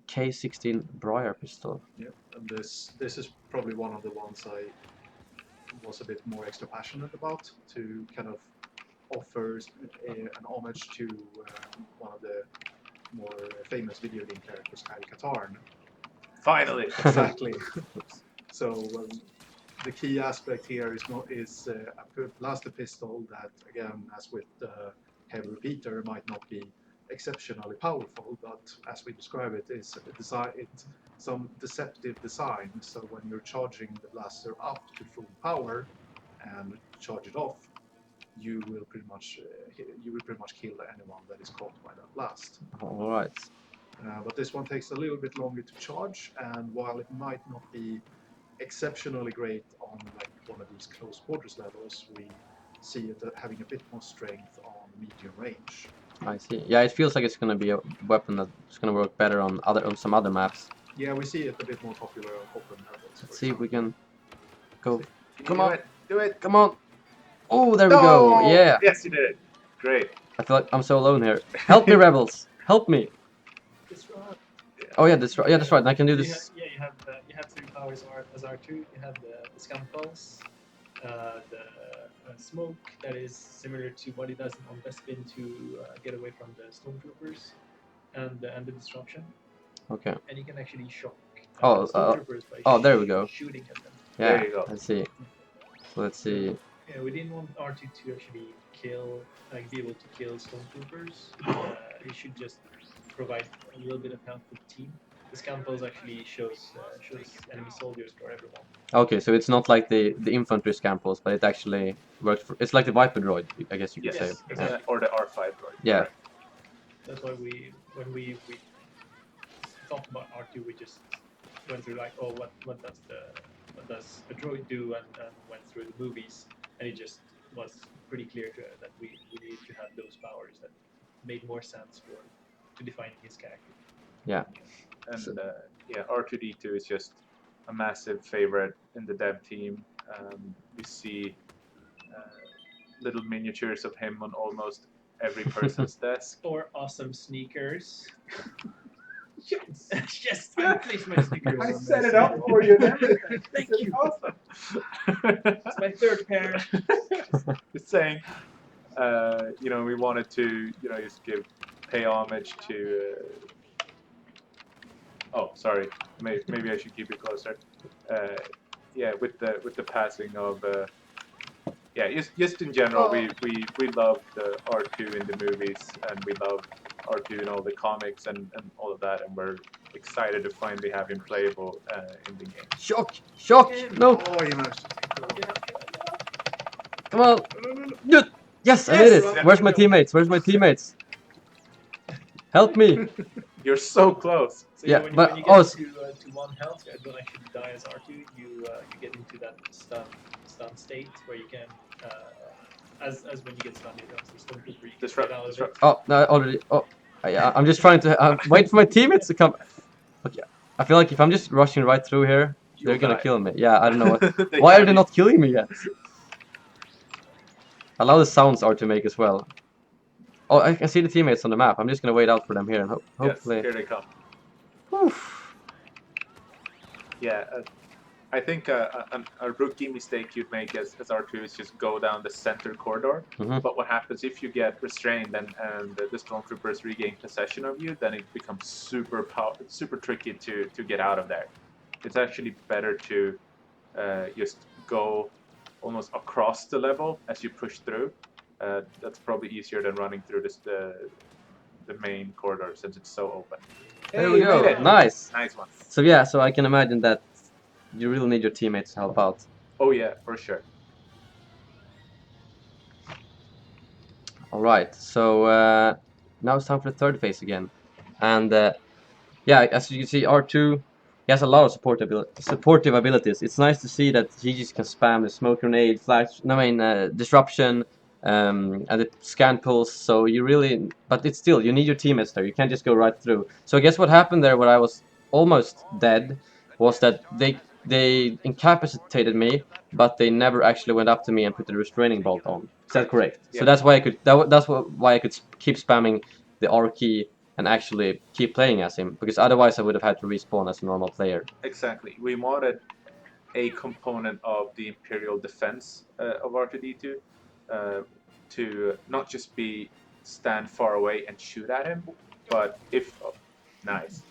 S1: K16 Briar pistol.
S5: Yeah, and this is probably one of the ones I was a bit more extra passionate about, to kind of offer an homage to one of the more famous video game characters, Kyle Katarn.
S2: Finally.
S5: Exactly. So the key aspect here is a blaster pistol that, again, as with the heavy repeater, might not be exceptionally powerful, but as we describe it, is some deceptive design. So when you're charging the blaster up to full power and charge it off, you will pretty much kill anyone that is caught by that blast.
S1: All right.
S5: But this one takes a little bit longer to charge, and while it might not be exceptionally great on like one of these close quarters levels, we see it having a bit more strength on medium range.
S1: I see. Yeah, it feels like it's gonna be a weapon that's gonna work better on some other maps.
S5: Yeah, we see it a bit more popular on open levels.
S1: Let's see if we can go.
S2: You
S1: Come
S2: do
S1: on,
S2: it. Do it.
S1: come on. Oh, there we go.
S2: No!
S1: Yeah.
S2: Yes, you did it. Great.
S1: I feel like I'm so alone here. Help me, rebels. Help me.
S6: That's right.
S1: Oh yeah, that's right. Yeah, that's right. I can do this.
S6: You have three powers as R2. You have the scum pulse, the smoke that is similar to what it does on Bespin to get away from the stormtroopers, and the disruption.
S1: Okay.
S6: And you can actually shock
S1: Oh,
S6: stormtroopers by
S1: oh, there we go.
S6: shooting at them.
S1: Yeah,
S2: There you go.
S1: let's see. So let's see.
S6: Yeah, we didn't want R2 to actually be able to kill stormtroopers. He should just provide a little bit of help for the team. The scan pulse actually shows enemy soldiers for everyone.
S1: Okay, so it's not like the infantry scamples, but it actually works for. It's like the Viper droid, I guess you could say.
S6: Yes, exactly.
S2: Or the R5 droid.
S1: Yeah.
S2: Correct.
S6: That's why when we talked about R2, we just went through like, oh, what does a droid do, and went through the movies, and it just was pretty clear that we need to have those powers that made more sense to define his character.
S1: Yeah.
S2: And yeah, R2D2 is just a massive favorite in the dev team. We see little miniatures of him on almost every person's desk.
S6: Or awesome sneakers. Yes, yes, I placed my sneakers.
S2: I set it up for you and everything.
S6: Thank
S2: It's
S6: you.
S2: awesome.
S6: It's my third pair.
S2: Just saying, you know, we wanted to, you know, just pay homage to. Oh, sorry. Maybe I should keep it closer. Yeah, with the passing of. Yeah, just in general, we love the R2 in the movies, and we love R2 in all the comics and all of that, and we're excited to finally have him playable in the game.
S1: Shock! Shock! No!
S5: Oh, you managed to
S1: Come on! Good! Yes, I did it! Where's my teammates? Where's my teammates? Help me!
S2: You're so close.
S6: So
S1: Yeah,
S6: when
S1: but
S6: you get
S1: also-
S6: to 1 health, you don't actually die as R2. You get into that stun state where you can, as when you get stunned, you don't stormtrooper. You can
S2: Disrupt,
S6: get out of it.
S2: disrupt.
S1: Oh, no, I already. Oh, yeah, I'm just trying to wait for my teammates to come. Okay, I feel like if I'm just rushing right through here, they're gonna kill me. Yeah, I don't know what. Why are they not killing me yet? Allow the sounds are to make as well. Oh, I can see the teammates on the map. I'm just gonna wait out for them here and hopefully.
S2: Yes, here they come.
S1: Oof.
S2: Yeah, I think a rookie mistake you'd make as R2 is just go down the center corridor.
S1: Mhm.
S2: But what happens if you get restrained and the stormtroopers regain possession of you, then it becomes super tricky to get out of there. It's actually better to just go almost across the level as you push through. That's probably easier than running through the main corridor since it's so open.
S1: There
S2: Hey,
S1: we
S2: you
S1: go.
S2: made it.
S1: Nice.
S2: Nice one.
S1: So yeah, so I can imagine that you really need your teammates to help out.
S2: Oh yeah, for sure.
S1: All right. So now it's time for the third phase again, and yeah, as you can see, R2 he has a lot of supportive abilities. It's nice to see that he just can spam the smoke grenade, flash, no, I mean disruption, and the scan pulse. So you really, but it's still you need your teammates there. You can't just go right through. So I guess what happened there, where I was almost dead, was that they incapacitated me, but they never actually went up to me and put the restraining bolt on. Is that correct?
S2: Yeah.
S1: So that's why I could. Why I could keep spamming the R key and actually keep playing as him, because otherwise I would have had to respawn as a normal player.
S2: Exactly. We modded a component of the Imperial defense of R2D2 to not just stand far away and shoot at him, but if nice.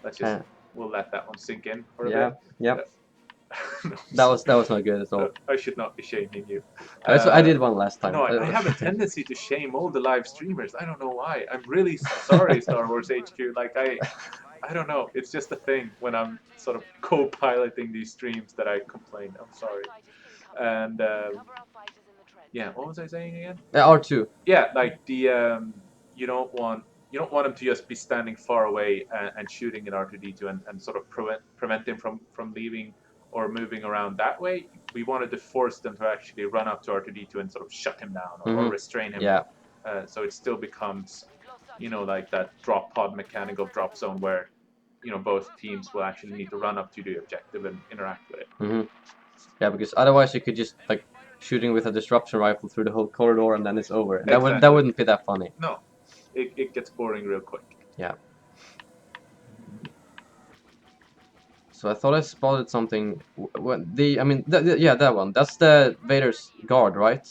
S2: Let's just we'll let that one sink in for a
S1: Yeah.
S2: bit.
S1: Yep.
S2: No,
S1: That was not good at all.
S2: I should not be shaming you.
S1: I did one last time.
S2: No, I have a tendency to shame all the live streamers. I don't know why. I'm really sorry, Star Wars HQ. Like I don't know. It's just a thing when I'm sort of co-piloting these streams that I complain. I'm sorry. And yeah, what was I saying again?
S1: R2.
S2: Yeah, like the you don't want him to just be standing far away and shooting at R2D2 and sort of prevent him from leaving or moving around that way. We wanted to force them to actually run up to R2D2 and sort of shut him down or restrain him.
S1: Yeah.
S2: So it still becomes, like that drop pod mechanical drop zone where, both teams will actually need to run up to the objective and interact with it.
S1: Yeah, because otherwise you could just like shooting with a disruption rifle through the whole corridor and then it's over.
S2: Exactly.
S1: That wouldn't be that funny.
S2: No, it gets boring real quick.
S1: Yeah. So I thought I spotted something. That one. That's the Vader's guard, right?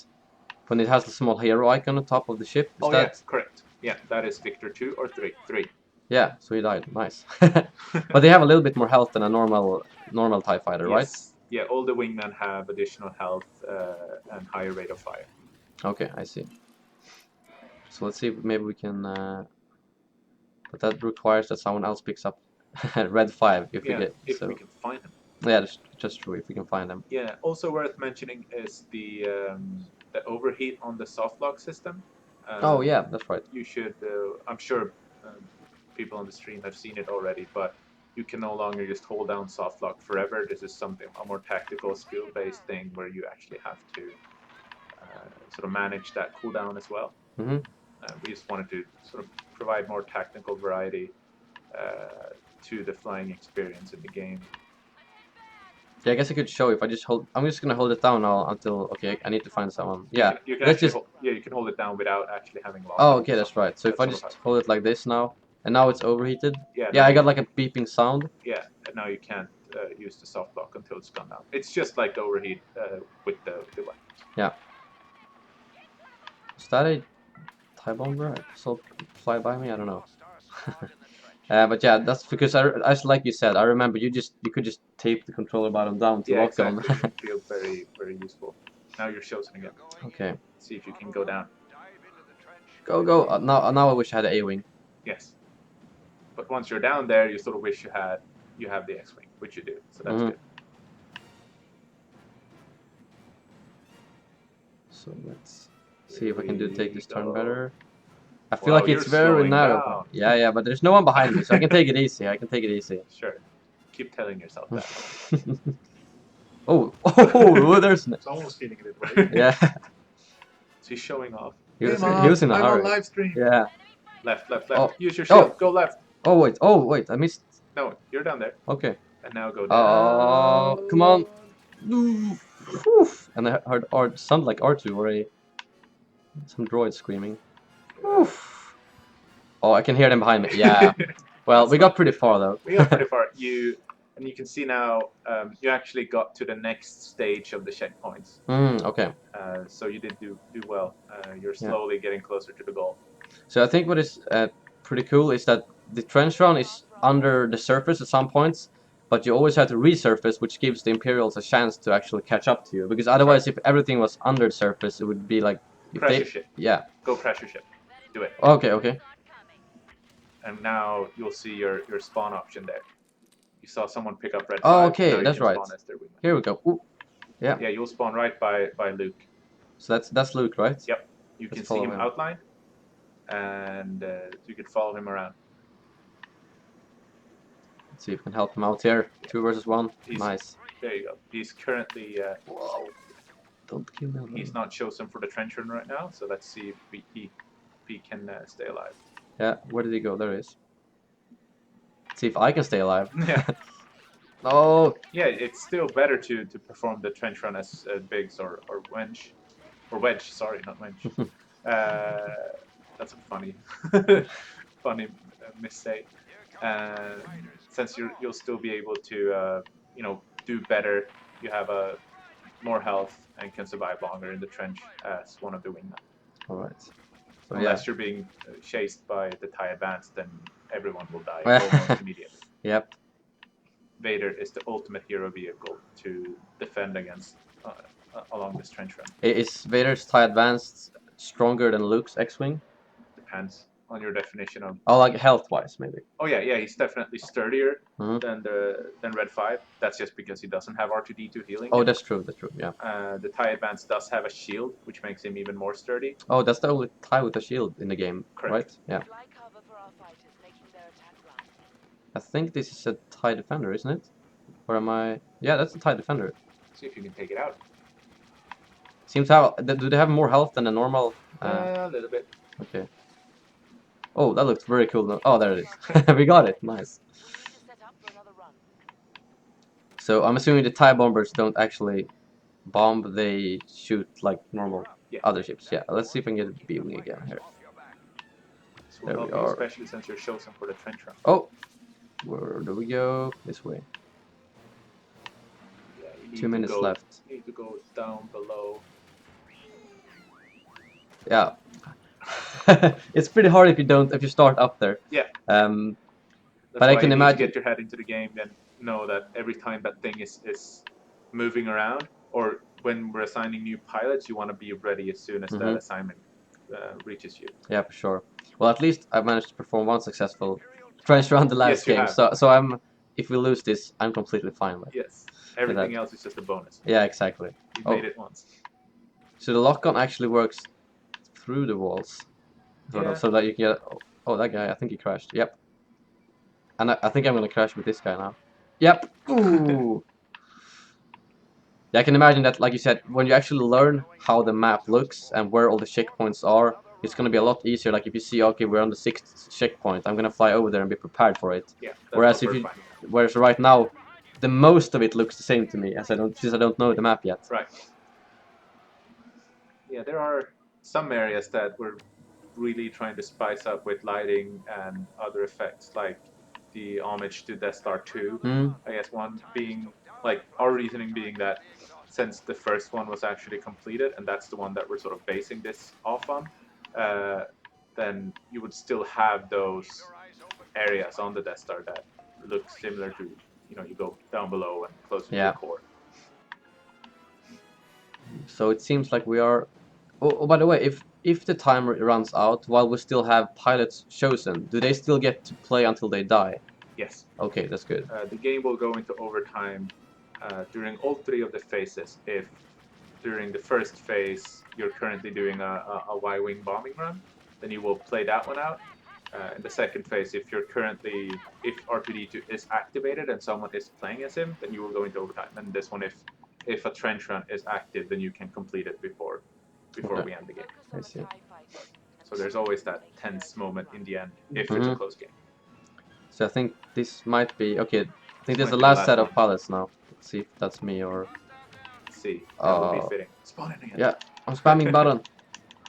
S1: When it has the small hero icon on top of the ship. Is that?
S2: Yeah, correct. Yeah, that is Victor 2 or 3. 3.
S1: Yeah, so he died. Nice. But they have a little bit more health than a normal normal TIE fighter, right?
S2: Yes. Yeah, all the wingmen have additional health and higher rate of fire.
S1: Okay, I see. So let's see if maybe we can. But that requires that someone else picks up red 5 if we
S2: Yeah,
S1: get.
S2: if
S1: So
S2: we can find them.
S1: yeah, that's just true if we can find them.
S2: Yeah. Also worth mentioning is the overheat on the soft lock system.
S1: Oh yeah, that's right.
S2: You should. I'm sure people on the stream have seen it already, but you can no longer just hold down soft lock forever. This is something a more tactical, skill-based thing where you actually have to sort of manage that cooldown as well.
S1: Mm-hmm.
S2: We just wanted to sort of provide more technical variety to the flying experience in the game.
S1: Yeah, I guess I could show if I just hold. I'm just gonna hold it down now until. Okay, I need to find someone. Yeah,
S2: You can
S1: let's
S2: actually
S1: just.
S2: you can hold it down without actually having lost.
S1: Oh,
S2: it.
S1: okay, that's right. So if I
S2: That's
S1: just hold it like this now, and now it's overheated.
S2: Yeah,
S1: Yeah,
S2: now
S1: I got like a beeping sound.
S2: Yeah, and now you can't use the soft lock until it's gone down. It's just like the overheat with the weapons.
S1: Yeah. Is that a TIE bomber? I saw fly by me. I don't know. But yeah, that's because as like you said, I remember you could just tape the controller button down to lock
S2: exactly.
S1: on.
S2: It feels very, very useful. Now you're chosen again.
S1: Okay.
S2: See if you can go down.
S1: Go. Now I wish I had an A-wing.
S2: Yes. But once you're down there, you sort of wish you have the X-wing, which you do. So that's good.
S1: So let's see if I can take this turn
S2: go.
S1: better. I feel
S2: Wow,
S1: like it's
S2: you're
S1: very
S2: slowing
S1: narrow.
S2: down.
S1: Yeah, but there's no one behind me, so I can take it easy. I can take it easy.
S2: Sure. Keep telling yourself that.
S1: Oh, there's.
S5: Someone's feeling a bit brave.
S1: Yeah.
S2: So he's showing off.
S1: He was in a
S5: I'm
S1: hurry.
S5: on live stream.
S1: Yeah.
S2: Left.
S1: Oh.
S2: Use your shield. Go left.
S1: Oh wait, I missed.
S2: No, you're down there.
S1: Okay.
S2: And now go down.
S1: Oh, come on. Whew. And I heard sound like R2 or some droid screaming. Oof. Oh, I can hear them behind me. Yeah. Well, we got pretty far though.
S2: We got pretty far. And you can see now you actually got to the next stage of the checkpoints.
S1: Okay.
S2: So you did do well. You're slowly getting closer to the goal.
S1: So I think what is pretty cool is that the trench run is under the surface at some points, but you always have to resurface, which gives the Imperials a chance to actually catch up to you. Because otherwise, if everything was under the surface, it would be like...
S2: Crash your ship.
S1: Yeah.
S2: Go crash your ship. Do it.
S1: Okay.
S2: And now you'll see your spawn option there. You saw someone pick up red 5.
S1: Oh, okay,
S2: now you
S1: that's
S2: can
S1: right.
S2: spawn as their wingman.
S1: Here we go. Ooh. Yeah.
S2: Yeah, you'll spawn right by Luke.
S1: So that's Luke, right?
S2: Yep. You can see him outlined, and you can follow him around.
S1: Let's see if we can help him out here. 2 versus 1. Nice.
S2: There you go. He's currently...
S1: Whoa. Don't kill me.
S2: He's not chosen for the trench run right now, so let's see if he can stay alive.
S1: Yeah, where did he go? There he is. Let's see if I can stay alive.
S2: Yeah.
S1: Oh.
S2: Yeah, it's still better to perform the trench run as Biggs or Wedge. Or Wedge, sorry, not Wedge. That's a funny mistake. Since you'll still be able to do better, you have more health and can survive longer in the trench as one of the wingmen.
S1: All right. So,
S2: Unless you're being chased by the TIE Advanced, then everyone will die almost immediately.
S1: Yep.
S2: Vader is the ultimate hero vehicle to defend against along this trench run.
S1: Is Vader's TIE Advanced stronger than Luke's X-Wing?
S2: Depends on your definition of...
S1: Oh, like health-wise, maybe.
S2: Oh yeah, he's definitely sturdier
S1: Mhm.
S2: than Red 5. That's just because he doesn't have R2-D2 healing.
S1: Oh, that's true, yeah.
S2: The TIE Advance does have a shield, which makes him even more sturdy.
S1: Oh, that's the only TIE with a shield in the game,
S2: Correct.
S1: right? Yeah.
S4: Fly cover for our fighters making their attack run.
S1: I think this is a TIE Defender, isn't it? Or am I... Yeah, that's a TIE Defender.
S2: See if you can take it out.
S1: Seems how... Do they have more health than a normal...
S2: A little bit.
S1: Okay. Oh, that looks very cool. Now. Oh, there it is. We got it. Nice.
S4: Set up for another run.
S1: So I'm assuming the TIE bombers don't actually bomb, they shoot like normal other ships. Yeah, let's see if I can get a B-wing again here.
S2: So
S1: There
S2: we'll
S1: we
S2: help you,
S1: are.
S2: especially since you're chosen for the trench run.
S1: Oh! Where do we go? This way.
S2: Yeah, you need
S1: 2
S2: to
S1: minutes
S2: go-
S1: left.
S2: You need to go down below.
S1: Yeah. It's pretty hard if you start up there.
S2: Yeah.
S1: But
S2: That's
S1: I
S2: why
S1: can
S2: you need to
S1: imagine...
S2: get your head into the game, then know that every time that thing is moving around, or when we're assigning new pilots, you want to be ready as soon as that assignment reaches you.
S1: Yeah, for sure. Well, at least I managed to perform one successful trench run the last
S2: Yes, you
S1: game.
S2: have.
S1: So I'm if we lose this, I'm completely fine with.
S2: Yes. Everything else is just a bonus.
S1: Yeah, exactly.
S2: You made it once.
S1: So the lock-on actually works through the walls, sort of, so that you can get. Oh, that guy! I think he crashed. Yep. And I think I'm gonna crash with this guy now. Yep. Ooh. Yeah, I can imagine that, like you said, when you actually learn how the map looks and where all the checkpoints are, it's gonna be a lot easier. Like if you see, okay, we're on the 6th checkpoint, I'm gonna fly over there and be prepared for it.
S2: Yeah.
S1: Whereas whereas right now, the most of it looks the same to me, as since I don't know the map yet.
S2: Right. Yeah, there are some areas that we're really trying to spice up with lighting and other effects, like the homage to Death Star 2. I guess one being, like, our reasoning being that since the first one was actually completed, and that's the one that we're sort of basing this off on, then you would still have those areas on the Death Star that look similar to, you go down below and closer to the core.
S1: So it seems like we are. Oh, by the way, if the timer runs out while we still have pilots chosen, do they still get to play until they die?
S2: Yes.
S1: Okay, that's good.
S2: The game will go into overtime during all 3 of the phases. If during the first phase you're currently doing a Y-wing bombing run, then you will play that one out. In the second phase, if R2D2 is activated and someone is playing as him, then you will go into overtime. And this one, if a trench run is active, then you can complete it before we end the game.
S1: I see.
S2: So there's always that tense moment in the end if it's a close game.
S1: So I think this might be okay. I think there's the last set of pilots now. Let's see if that's me or.
S2: Let's see. That would be fitting. Spawn in again.
S1: Yeah, I'm spamming button.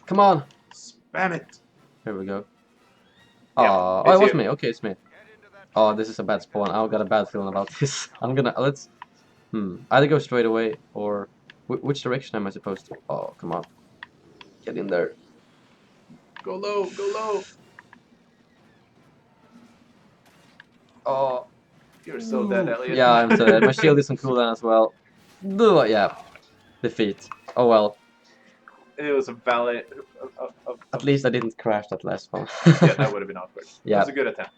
S1: Come on.
S2: Spam it.
S1: Here we go.
S2: Yeah,
S1: oh, it was me. Okay, it's me. Oh, this is a bad spawn. I've got a bad feeling about this. Let's. Either go straight away or which direction am I supposed to? Oh, come on. Get in there.
S2: Go low. Go low.
S1: Oh.
S2: You're so dead, Elliot.
S1: Yeah, I'm so dead. My shield is on cooldown as well. Yeah. Defeat. Oh well.
S2: It was a valid.
S1: At least I didn't crash that last one.
S2: Yeah, that would have been awkward.
S1: Yeah.
S2: It was a good attempt.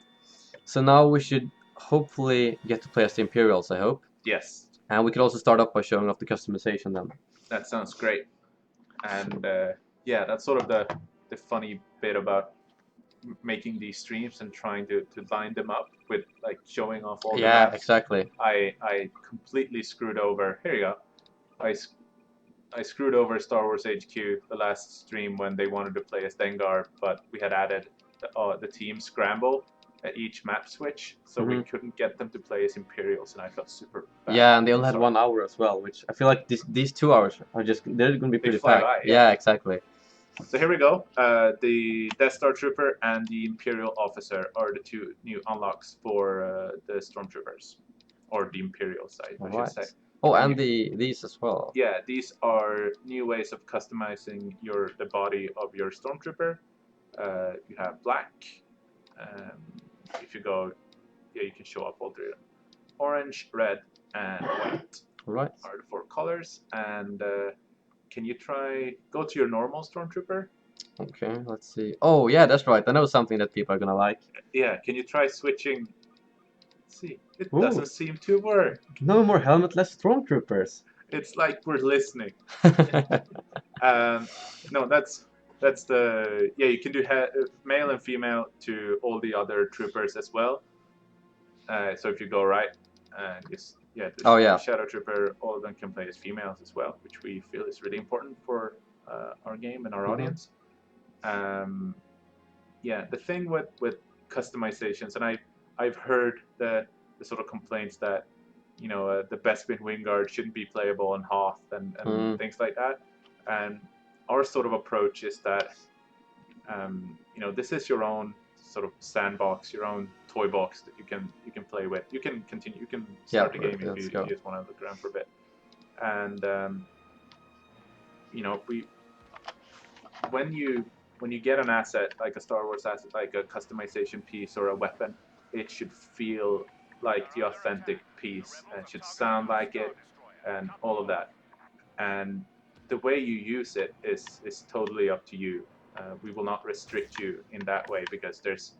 S1: So now we should hopefully get to play as the Imperials, I hope.
S2: Yes.
S1: And we could also start off by showing off the customization then.
S2: That sounds great. And yeah, that's sort of the funny bit about making these streams and trying to line them up with like showing off all the maps.
S1: Exactly.
S2: I completely screwed over. Here you go. I screwed over Star Wars HQ the last stream when they wanted to play as Dengar, but we had added the team scramble at each map switch, so we couldn't get them to play as Imperials, and I felt super bad.
S1: Yeah, and they only had 1 hour as well, which I feel like these 2 hours are they're going to be pretty packed.
S2: By,
S1: yeah, exactly.
S2: So here we go. The Death Star Trooper and the Imperial Officer are the 2 new unlocks for the Stormtroopers, or the Imperial side, I should say.
S1: Oh, and these as well.
S2: Yeah, these are new ways of customizing the body of your Stormtrooper. You have black. If you go, you can show up all 3 of them. Orange, red, and white are the 4 colors. And can you go to your normal Stormtrooper?
S1: Okay, let's see. Oh, yeah, that's right. I know something that people are gonna like.
S2: Yeah, can you try switching? Let's see, it doesn't seem to work.
S1: No more helmetless Stormtroopers.
S2: It's like we're listening. No, that's the you can do male and female to all the other troopers as well. So if you go right, the Shadow Trooper, all of them can play as females as well, which we feel is really important for our game and our audience. The thing with customizations, and I've heard the sort of complaints that the Bespin Wingard shouldn't be playable on Hoth and things like that. And our sort of approach is that this is your own sort of sandbox, your own toy box that you can play with. You can continue. You can start the game if you just want to look around for a bit. And when you get an asset like a Star Wars asset, like a customization piece or a weapon, it should feel like the authentic piece and it should sound like it and all of that. And the way you use it is totally up to you. We will not restrict you in that way because there's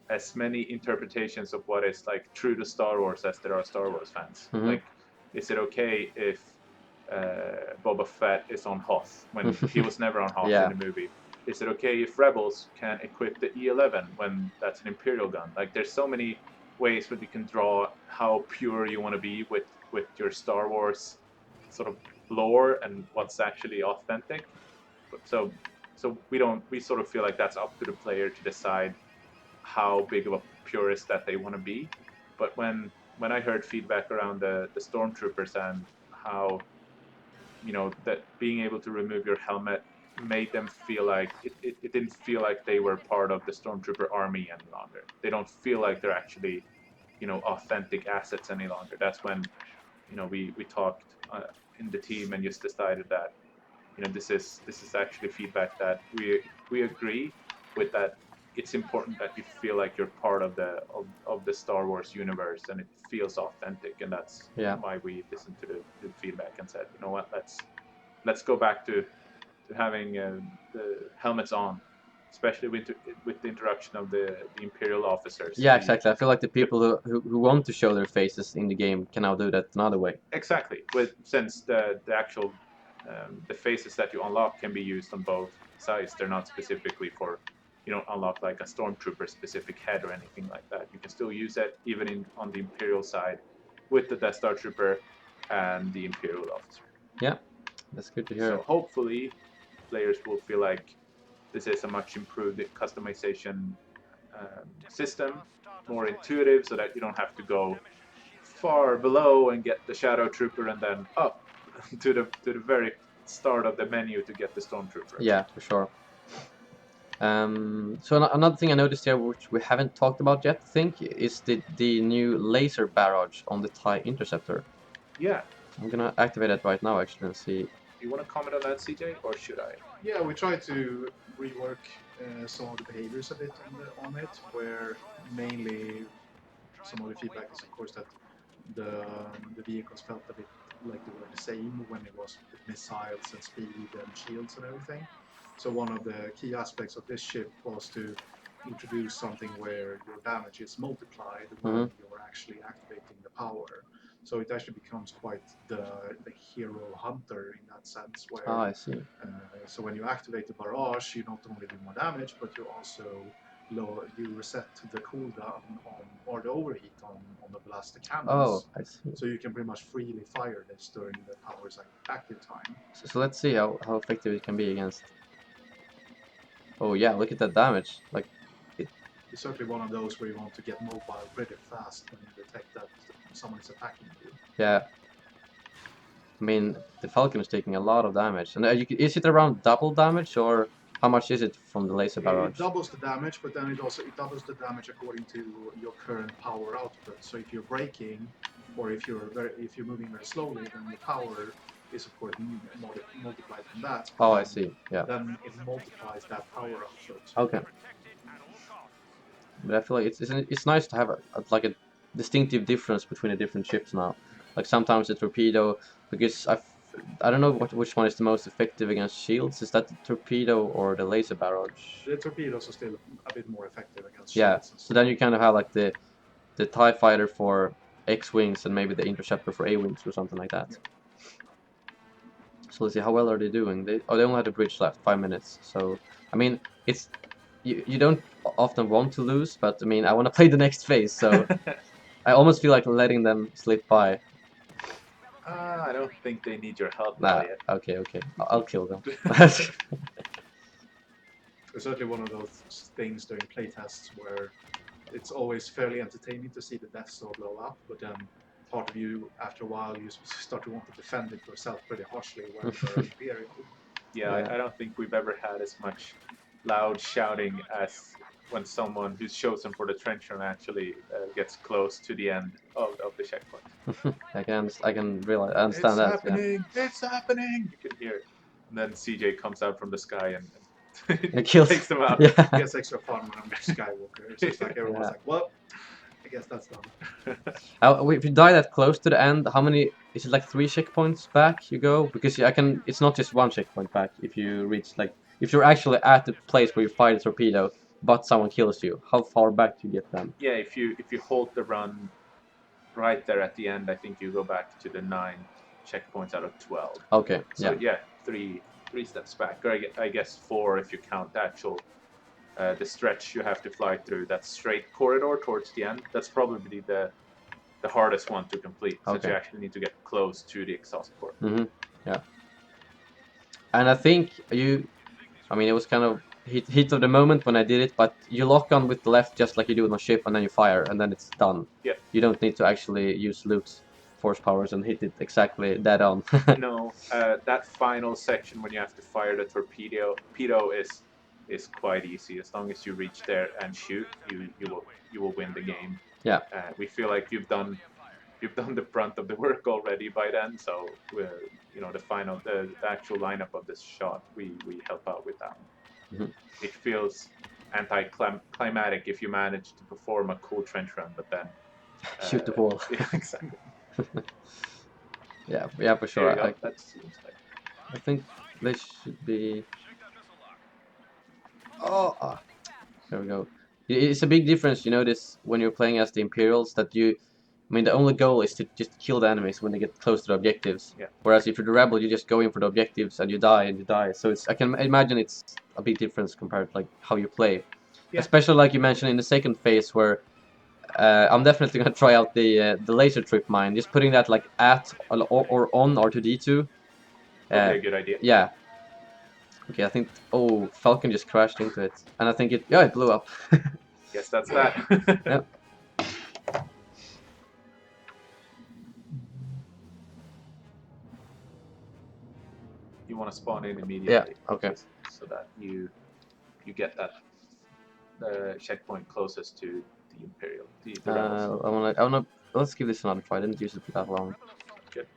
S2: as many interpretations of what is like true to Star Wars as there are Star Wars fans.
S1: Mhm.
S2: Like, is it okay if Boba Fett is on Hoth when he was never on Hoth
S1: Yeah.
S2: in the movie? Is it okay if Rebels can equip the E11 when that's an Imperial gun? Like, there's so many ways that you can draw how pure you want to be with your Star Wars sort of lore and what's actually authentic. So we sort of feel like that's up to the player to decide how big of a purist that they want to be. But when I heard feedback around the stormtroopers and how that being able to remove your helmet made them feel like it didn't feel like they were part of the stormtrooper army any longer. They don't feel like they're actually authentic assets any longer. That's when we talked in the team and just decided that this is actually feedback that we agree with, that it's important that you feel like you're part of the Star Wars universe and it feels authentic, and that's
S1: Yeah.
S2: why we listened to the feedback and said, you know what, let's go back to having the helmets on, especially with the introduction of the Imperial officers.
S1: Yeah, exactly. I feel like the people who want to show their faces in the game can now do that another way.
S2: Exactly. Since the actual the faces that you unlock can be used on both sides. They're not specifically for unlock like a stormtrooper specific head or anything like that. You can still use it even on the Imperial side with the Death Star Trooper and the Imperial officer.
S1: Yeah, that's good to hear.
S2: So hopefully players will feel like this is a much improved customization system, more intuitive, so that you don't have to go far below and get the Shadow Trooper and then up to the very start of the menu to get the Stormtrooper.
S1: Yeah, for sure. So another thing I noticed here, which we haven't talked about yet, I think, is the new laser barrage on the TIE Interceptor.
S2: Yeah.
S1: I'm gonna activate it right now, actually, and see.
S2: You want to comment on that, CJ, or should I?
S5: Yeah, we try to rework some of the behaviors a bit on it, where mainly some of the feedback is, of course, that the vehicles felt a bit like they were the same when it was with missiles and speed and shields and everything. So one of the key aspects of this ship was to introduce something where your damage is multiplied when you're actually activating the power. So it actually becomes quite the hero hunter in that sense. Where,
S1: I see.
S5: So when you activate the barrage, you not only do more damage, but you also you reset the cooldown or the overheat on the blaster cannons.
S1: Oh, I see.
S5: So you can pretty much freely fire this during the power's active time.
S1: So let's see how effective it can be against. Oh yeah, look at that damage. Like
S5: it's certainly one of those where you want to get mobile pretty fast when you detect that someone is attacking you.
S1: Yeah. I mean, the Falcon is taking a lot of damage. And is it around double damage, or how much is it from the laser barrage?
S5: It doubles the damage, but then it doubles the damage according to your current power output. So if you're braking, or if you're moving very slowly, then the power is of course multiplied from that.
S1: Oh, I see. Yeah.
S5: Then it multiplies that power output.
S1: Okay. But I feel like it's nice to have a distinctive difference between the different ships now. Like sometimes the torpedo, because I don't know which one is the most effective against shields. Is that the torpedo or the laser barrage?
S5: The torpedoes are still a bit more effective against shields.
S1: Yeah. So then you kind of have like the TIE fighter for X-wings and maybe the Interceptor for A-wings or something like that. Yeah. So let's see, how well are they doing? They only had a bridge left, 5 minutes. So I mean, it's you don't often want to lose, but I mean, I want to play the next phase, so I almost feel like letting them slip by.
S2: I don't think they need your help
S1: now
S2: yet.
S1: Okay, I'll kill them.
S5: It's certainly one of those things during playtests where it's always fairly entertaining to see the Death Star blow up, but then part of you, after a while, you start to want to defend it yourself pretty harshly when you're Imperial.
S2: Yeah. I don't think we've ever had as much loud shouting as when someone who's chosen for the trench run actually gets close to the end of the checkpoint.
S1: I can realize, I understand that.
S2: It's happening! You can hear it. And then CJ comes out from the sky and
S1: kills
S2: takes them out.
S1: Yeah.
S5: It gets extra fun when I'm Skywalker. It's just like everyone's like, well, I guess that's done.
S1: If you die that close to the end, how many? Is it like 3 checkpoints back you go? Because I can. It's not just 1 checkpoint back. If you reach like, if you're actually at the place where you fire the torpedo, but someone kills you, how far back do you get then?
S2: Yeah, if you hold the run right there at the end, I think you go back to the 9 checkpoints out of 12.
S1: Okay.
S2: So
S1: Yeah.
S2: three steps back, or I guess 4 if you count the actual the stretch you have to fly through. That straight corridor towards the end. That's probably the hardest one to complete, since
S1: Okay.
S2: you actually need to get close to the exhaust port.
S1: Yeah. And I think you. I mean, it was kind of heat of the moment when I did it, but you lock on with the left just like you do on a ship, and then you fire, and then it's done.
S2: Yeah.
S1: You don't need to actually use Luke's force powers and hit it exactly dead on.
S2: No, that final section when you have to fire the torpedo is quite easy. As long as you reach there and shoot, you will win the game.
S1: Yeah.
S2: We feel like you've done the brunt of the work already by then, so the actual lineup of this shot, we help out with that. It feels anticlimactic if you manage to perform a cool trench run, but then
S1: shoot the ball.
S2: Yeah, exactly.
S1: Yeah, for sure.
S2: That seems like.
S1: I think this should be. Oh, there we go. It's a big difference, you notice, when you're playing as the Imperials, that you. I mean, the only goal is to just kill the enemies when they get close to the objectives.
S2: Yeah.
S1: Whereas if you're the rebel, you just go in for the objectives and you die and you die. So I can imagine it's a big difference compared to like how you play.
S2: Yeah.
S1: Especially like you mentioned in the second phase, where I'm definitely gonna try out the laser trip mine. Just putting that like at or on R2D2.
S2: Okay, good idea.
S1: Yeah. Okay, I think. Oh, Falcon just crashed into it, and I think it blew up.
S2: Guess that's that.
S1: Yep.
S2: You want to spawn in immediately.
S1: Yeah. Okay.
S2: So that you get that checkpoint closest to the Imperial, the rebels.
S1: I wanna. Let's give this another try. I didn't use it for that long.
S2: Good.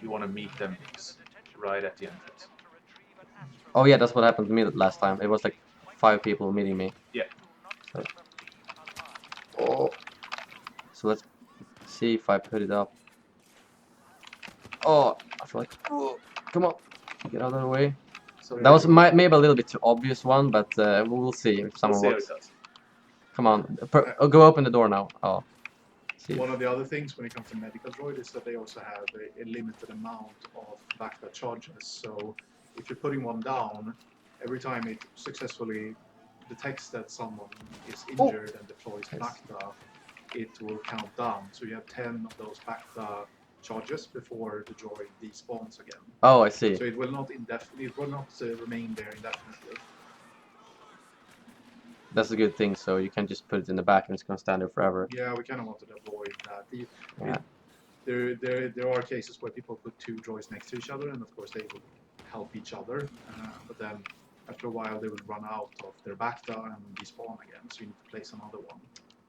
S2: You want to meet them right at the entrance.
S1: Oh yeah, that's what happened to me last time. It was like 5 people meeting me.
S2: Yeah.
S1: So let's see if I put it up. Oh, I feel like. Oh, come on, get out of the way.
S2: So
S1: That was maybe a little bit too obvious one, but we'll see if someone
S2: we'll
S1: works.
S2: see how it does.
S1: Come on, go open the door now. Oh. See.
S5: One of the other things when it comes to medical droid is that they also have a limited amount of Bacta charges. So if you're putting one down, every time it successfully detects that someone is injured and deploys Bacta, it will count down. So you have 10 of those Bacta charges before the droid despawns again.
S1: Oh, I see.
S5: So it will not remain there indefinitely.
S1: That's a good thing, so you can just put it in the back and it's gonna stand there forever.
S5: Yeah, we kind of wanted to avoid that.
S1: Yeah.
S5: There are cases where people put 2 droids next to each other, and of course they will help each other. But then after a while, they will run out of their Bacta and despawn again. So you need to place another one.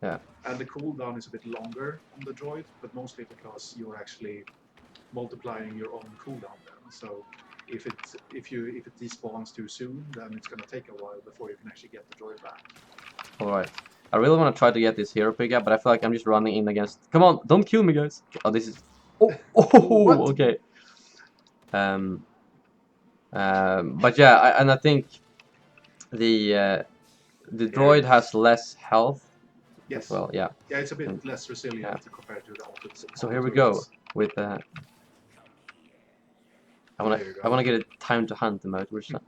S1: Yeah.
S5: And the cooldown is a bit longer on the droid, but mostly because you're actually multiplying your own cooldown then. So if it despawns too soon, then it's gonna take a while before you can actually get the droid back.
S1: Alright. I really want to try to get this hero pickup, but I feel like I'm just running in against. Come on, don't kill me, guys. Oh, this is. Oh, okay. But yeah, I think the droid has less health.
S5: Yes.
S1: Well, yeah.
S5: Yeah, it's a bit less resilient compared to the opposite.
S1: So here we go with. I wanna get a time to hunt mode. Where's that?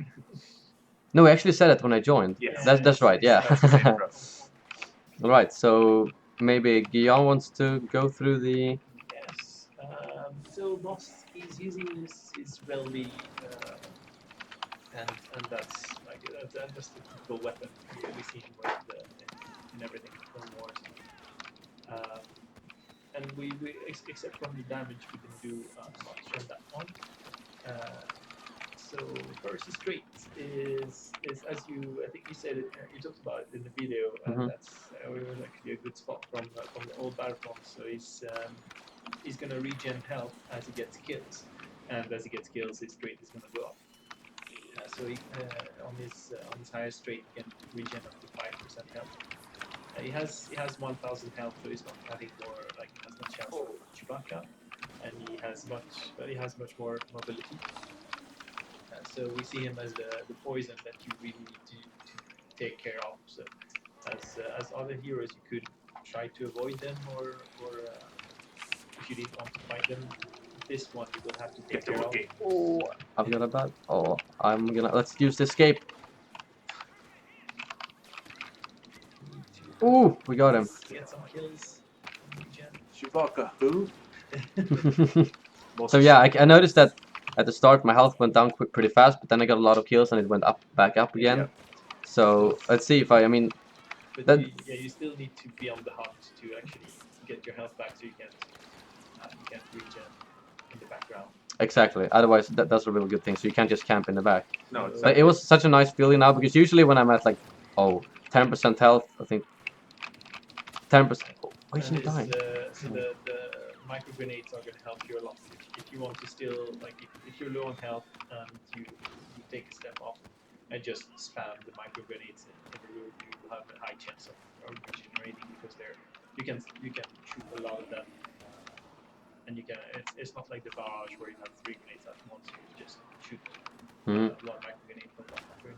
S1: No, we actually said it when I joined.
S2: Yes.
S1: That's right. Yeah.
S2: That's the same for us.
S1: All right. So maybe Guillaume wants to go through the.
S6: Yes. So Bossk is using his rally, and that's like that's the typical weapon we see in everything Clone Wars. And we except from the damage, we didn't do much on that one. So first straight is as I think you said it, you talked about it in the video. That's was actually a good spot from the old Battlefront. So he's gonna regen health as he gets kills, and as he gets kills, his straight is gonna go up. So he, on his higher straight, he can regen up to 5% health. He has 1,000 health, so he's not having more like as much health as Chewbacca, and he has much more mobility. So we see him as the poison that you really need to take care of. So as other heroes, you could try to avoid them, or if you didn't want to fight them, this one you will have to take care of.
S1: Oh, I've got a bad. Oh, I'm gonna. Let's use the escape. Ooh, we got him.
S6: Get some kills. Regen.
S2: Chewbacca, who?
S1: So yeah, I noticed that at the start my health went down pretty fast, but then I got a lot of kills and it went back up again.
S2: Yeah.
S1: So let's see if I mean,
S6: But
S1: that-
S6: you still need to be on the hunt to actually get your health back, so you can't regen in the background.
S1: exactly. Otherwise, that's a really good thing. So you can't just camp in the back.
S2: No, it's
S1: But it was such a nice feeling now because usually when I'm at like 10% health, I think 10%. Oh, why is he
S6: And
S1: dying?
S6: so the micro grenades are going to help you a lot if you want to still like if you're low on health and you take a step off and just spam the micro grenades in the room, you will have a high chance of regenerating because you can shoot a lot of them. And you can it's not like the barrage where you have 3 grenades at once. You just shoot one micro grenade from one micro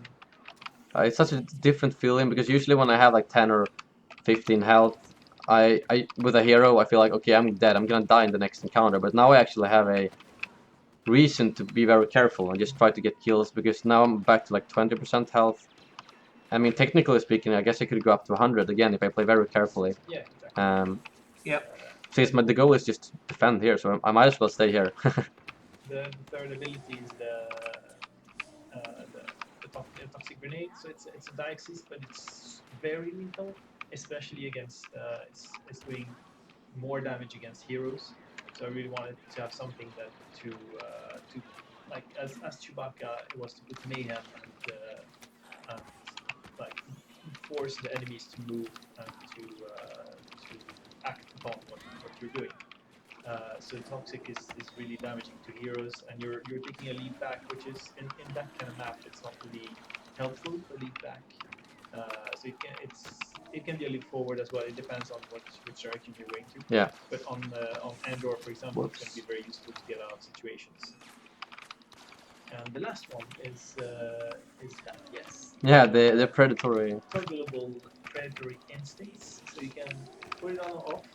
S6: grenade.
S1: It's such a different feeling because usually when I have like 10 or 15 health, I with a hero I feel like okay, I'm dead, I'm gonna die in the next encounter. But now I actually have a reason to be very careful and just try to get kills because now I'm back to like 20% health. I mean, technically speaking, I guess I could go up to 100 again if I play very carefully.
S6: Yeah, exactly.
S2: Yep.
S1: Since the goal is just to defend here, so I might as well stay here.
S6: The third ability is the toxic grenade. So it's a Diaxis, but it's very lethal, especially against it's doing more damage against heroes. So I really wanted to have something that to like as Chewbacca, it was to put mayhem and like force the enemies to move and to act upon what you're doing. So toxic is really damaging to heroes, and you're taking a lead back, which is in that kind of map, it's not really helpful to lead back. So it can be a leap forward as well. It depends on which direction you're going to.
S1: Yeah.
S6: But on Andor, for example, it's going to be very useful to get out of situations. And the last one is that yes.
S1: Yeah, the predatory.
S6: Toggleable predatory instincts, so you can put it on or off.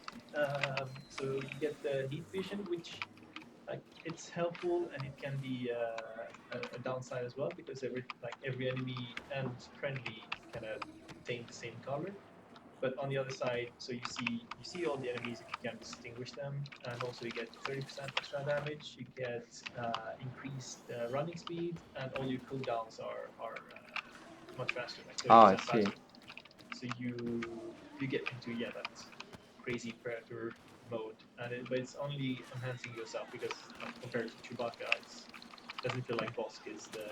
S6: So you get the heat vision, which like it's helpful, and it can be a downside as well because every enemy and friendly kind of obtain the same color. But on the other side, so you see all the enemies if you can distinguish them, and also you get 30% extra damage. You get increased running speed, and all your cooldowns are much faster, like 30%
S1: I see.
S6: faster. So you get into that crazy predator mode, but it's only enhancing yourself because compared to Chewbacca, it doesn't feel like Bossk is the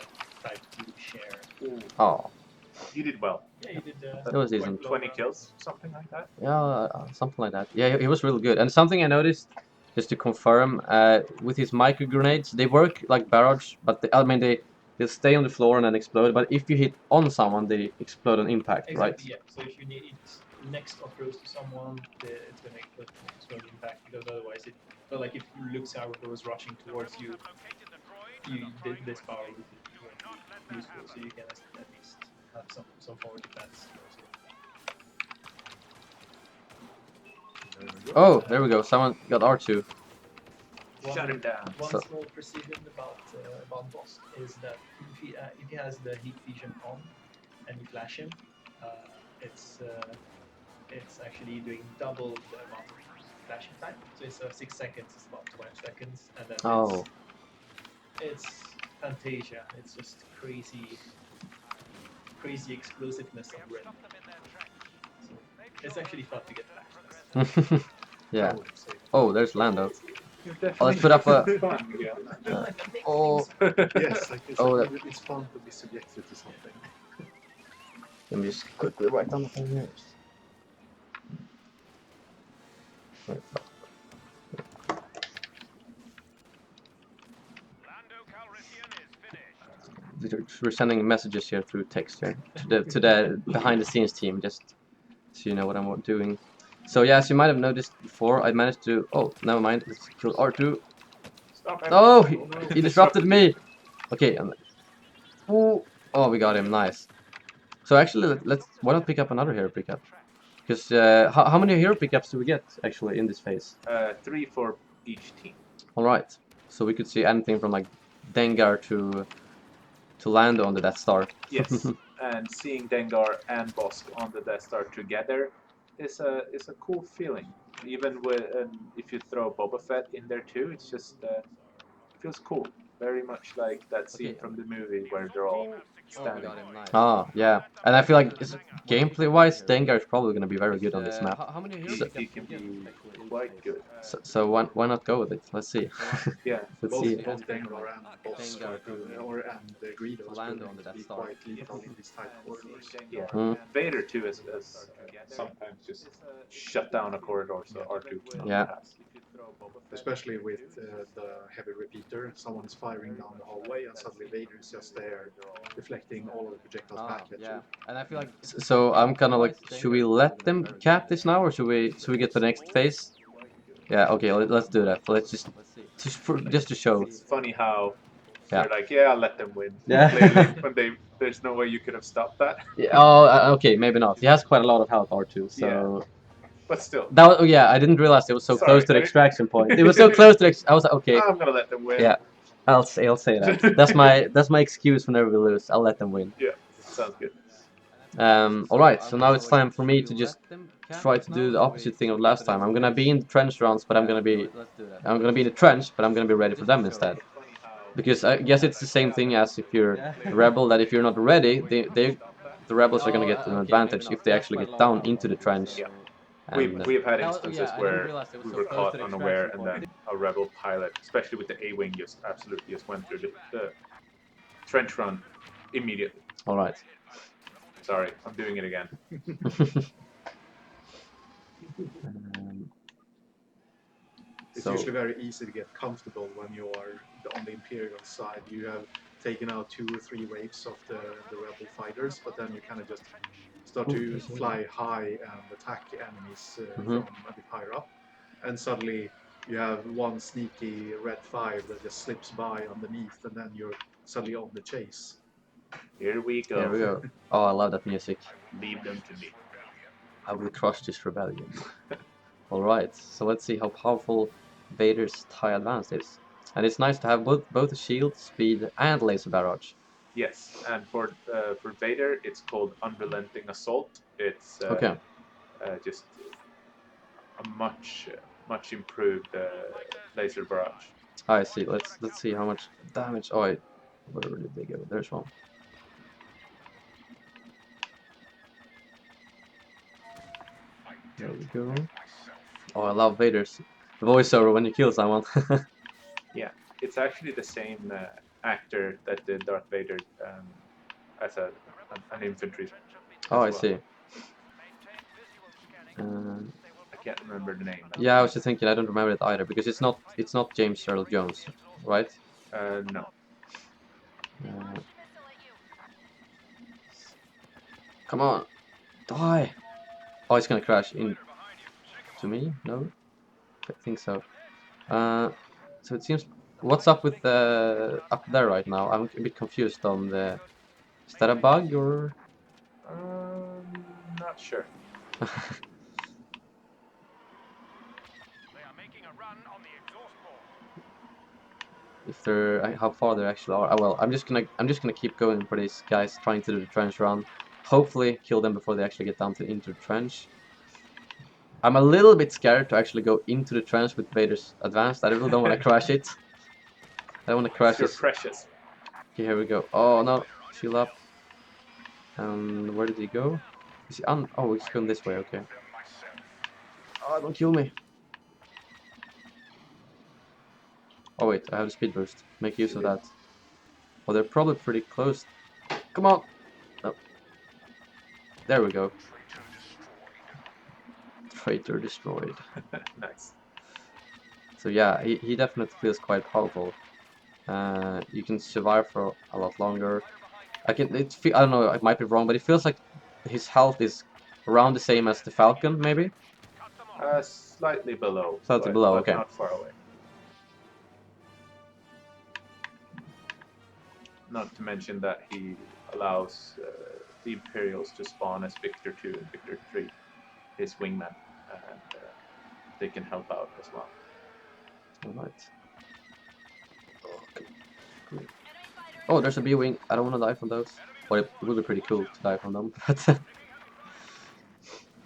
S6: type to share.
S1: Oh,
S2: You did well.
S6: Yeah, you did.
S1: That was decent.
S2: 20 kills, something like that.
S1: yeah, something like that. Yeah, he was really good. And something I noticed, just to confirm, with his micro grenades, they work like barrage, but they stay on the floor and then explode. But if you hit on someone, they explode on impact,
S6: Exactly,
S1: right?
S6: yeah. So if you need it next or close to someone, it's going to explode impact because otherwise but like if Luke Skywalker was rushing towards you, this power would be useful, so you can at least have some forward defense.
S1: Oh, there we go. Someone got R2.
S2: Shut him down.
S6: One
S1: So-
S6: small precision about Bossk is that if he has the heat vision on and you flash him, it's actually doing double the amount of flashing time. So instead of 6 seconds, it's about 12 seconds, and then
S1: Oh,
S6: it's Fantasia. It's just crazy explosiveness of red. So it's actually fun to get flashed.
S1: yeah.
S5: I would say.
S1: Oh, there's Lando.
S2: You're
S1: Oh, let's put up a.
S2: fun, yeah.
S1: Oh,
S5: Yes, like
S1: Oh,
S5: it's fun to be subjected to something.
S1: let me just quickly write down the thing here. Right. We're sending messages here through text here to the behind the scenes team. Just so you know what I'm doing. So yeah, as you might have noticed before, I managed to... Oh, never mind. Let's kill R2.
S2: Stop him.
S1: Oh,
S5: no.
S1: he disrupted me. Okay. Ooh. Oh, we got him. Nice. So actually, let's... Why not pick up another hero pickup? Because how many hero pickups do we get actually in this phase?
S2: 3 for each team.
S1: All right. So we could see anything from like Dengar to Lando on the Death Star.
S2: Yes, and seeing Dengar and Bossk on the Death Star together is a cool feeling. Even with if you throw Boba Fett in there too, it's just feels cool. Very much like that scene
S1: Okay.
S2: from the movie where they're all standing.
S1: Ah, yeah. And I feel like gameplay-wise, Dengar is probably going to be very good on this map.
S2: How many he can be quite good.
S1: So why not go with it? Let's see.
S2: Yeah.
S1: Let's
S5: Both
S1: see.
S5: Dengar and Bossk and Greedo is
S1: Lando
S5: going
S1: on the
S5: to be
S1: Death Star.
S5: quite lethal in these tight corridors.
S2: Yeah.
S1: Mm.
S2: Vader too is sometimes just shut down a corridor so R2 cannot
S1: Yeah.
S2: pass.
S5: Especially with the heavy repeater, someone is firing down the hallway and suddenly Vader is just there, deflecting all of the projectiles back at you.
S1: And I feel like so I'm kind of like, should we let them cap this now, or should we get the next phase? Yeah, okay, let's do that. Let's just to show.
S2: It's funny how
S1: Yeah.
S2: they're like, yeah, I'll let them win.
S1: Yeah.
S2: Clearly, when there's no way you could have stopped that.
S1: Yeah, oh, okay, maybe not. He has quite a lot of health, R2, so...
S2: But still,
S1: That was, oh, yeah, I didn't realize it was so
S2: Sorry,
S1: close to the
S2: I-
S1: extraction point. It was so close to the I was like, okay,
S2: I'm gonna let them win.
S1: yeah, I'll say that. That's my excuse whenever we lose. I'll let them win.
S2: Yeah, sounds good.
S1: All right, so now it's time for me to just try to do the opposite thing of last time. I'm gonna be in the trench rounds, but I'm gonna be in the trench, but I'm gonna be ready for them instead. Because I guess it's the same thing as if you're a rebel, that if you're not ready, the rebels are gonna get an advantage if they actually get down into the trench.
S2: Yeah.
S1: And,
S2: We've had
S1: That was-
S2: instances
S1: yeah, I didn't
S2: where
S1: realize it was
S2: we
S1: so
S2: were
S1: close
S2: caught
S1: to the
S2: unaware, and
S1: extraction
S2: then a rebel pilot, especially with the A-wing, just absolutely just went through the trench run immediately.
S1: all right.
S2: Sorry, I'm doing it again.
S5: It's
S1: So-
S5: usually very easy to get comfortable when you are on the Imperial side. You have taken out 2 or 3 waves of the rebel fighters, but then you kind of just start to fly high and attack enemies from a bit higher up. And suddenly you have one sneaky red 5 that just slips by underneath, and then you're suddenly on the chase.
S2: Here we go.
S1: There we go. Oh, I love that music.
S2: Leave them to me.
S1: I will crush this rebellion. Alright, so let's see how powerful Vader's TIE Advanced is. And it's nice to have both shield, speed, and laser barrage.
S2: Yes, and for Vader, it's called Unrelenting Assault. It's
S1: Okay.
S2: just a much improved laser barrage.
S1: I see. Let's see how much damage. Oh, where did they go? There's one. There we go. Oh, I love Vader's voiceover when he kills someone.
S2: Yeah, it's actually the same actor that did Darth Vader as an infantry.
S1: Oh, I
S2: as well.
S1: see.
S2: I can't remember the name.
S1: Yeah, I was just thinking. I don't remember it either because it's not James Earl Jones, right?
S2: No.
S1: Come on, die! Oh, it's gonna crash into me? No, I think so. So it seems. What's up with the up there right now? I'm a bit confused on the. Is that a bug or?
S2: Not sure.
S1: If they're how far they actually are. Oh, well, I'm just gonna keep going for these guys trying to do the trench run. Hopefully, kill them before they actually get down into the trench. I'm a little bit scared to actually go into the trench with Vader's Advanced. I really don't want to crash it. I don't want to crash
S2: You're
S1: it.
S2: precious.
S1: Okay, here we go. Oh no, shield up. And where did he go? Is he on? Oh, he's going this way. Okay. Oh, don't kill me. Oh wait, I have a speed boost. Make use of that. Oh, they're probably pretty close. Come on. No. There we go. Traitor destroyed.
S2: Nice.
S1: So yeah, he definitely feels quite powerful. You can survive for a lot longer. I don't know, it might be wrong, but it feels like his health is around the same as the Falcon, maybe?
S2: Slightly below.
S1: Slightly below,
S2: but
S1: okay.
S2: not far away. Not to mention that he allows the Imperials to spawn as Victor 2 and Victor 3, his wingmen, and they can help out as well.
S1: Alright. Oh, there's a B-wing. I don't want to die from those. But it would be pretty cool to die from them. But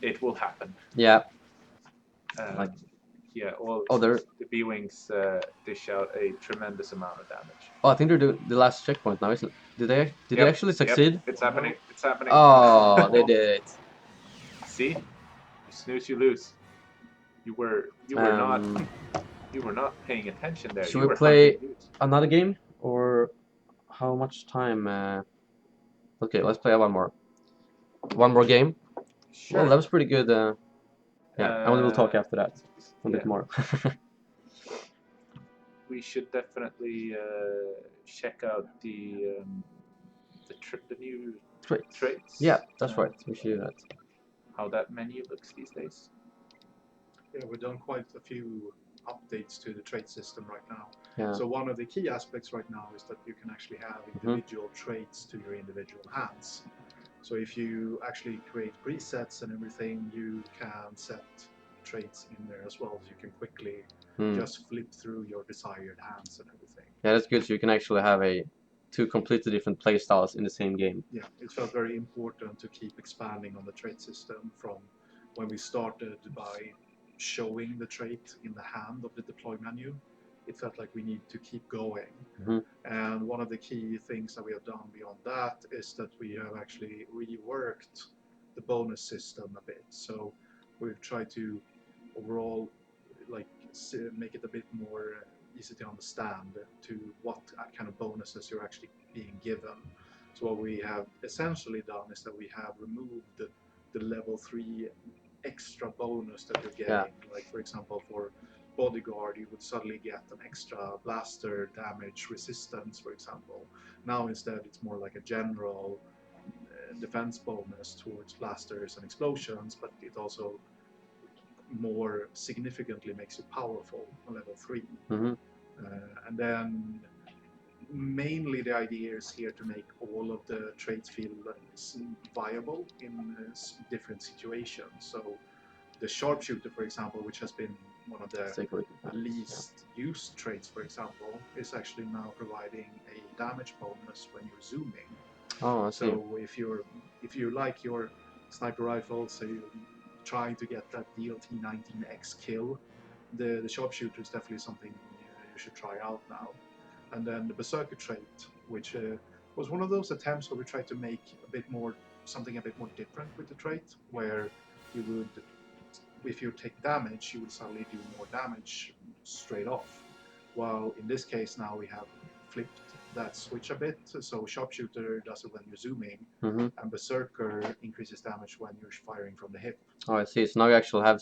S2: It will happen.
S1: yeah.
S2: Like, yeah, all
S1: Oh, they're...
S2: the B-wings dish out a tremendous amount of damage.
S1: Oh, I think they're doing the last checkpoint now, isn't it? Did they actually succeed?
S2: Yep. It's happening. It's happening.
S1: Oh, they did it.
S2: See, you snooze, you lose. You were not paying attention there.
S1: Should we play another game, or how much time? Okay, let's play one more game.
S2: Sure.
S1: Well, that was pretty good. Yeah, and we'll talk after that a bit more.
S2: We should definitely check out the new traits.
S1: Yeah, that's right. We should do that.
S2: How that menu looks these days.
S5: Yeah, we've done quite a few updates to the trait system right now.
S1: Yeah.
S5: So one of the key aspects right now is that you can actually have individual traits to your individual hands. So if you actually create presets and everything, you can set traits in there as well. So you can quickly just flip through your desired hands and everything.
S1: Yeah, that's good. So you can actually have two completely different playstyles in the same game.
S5: Yeah, it felt very important to keep expanding on the trait system from when we started by showing the trait in the hand of the deploy menu. It felt like we need to keep going. And one of the key things that we have done beyond that is that we have actually reworked the bonus system a bit. So we've tried to overall make it a bit more easy to understand to what kind of bonuses you're actually being given. So what we have essentially done is that we have removed the level 3 extra bonus that you're getting. Like for example, for bodyguard, you would suddenly get an extra blaster damage resistance, for example. Now instead, it's more like a general defense bonus towards blasters and explosions, but it also more significantly makes you powerful on level 3. And then mainly the idea is here to make all of the traits feel viable in different situations. So the sharpshooter, for example, which has been one of the least used traits, for example, is actually now providing a damage bonus when you're zooming.
S1: Oh, I see.
S5: So if you like your sniper rifle, so you're trying to get that DLT 19X kill, the sharpshooter is definitely something you should try out now. And then the berserker trait, which was one of those attempts where we tried to make something a bit more different with the trait, where you would, if you take damage, you would suddenly do more damage straight off. While in this case now we have flipped that switch a bit, so sharpshooter does it when you're zooming, and berserker increases damage when you're firing from the hip.
S1: Oh, I see. So now you actually have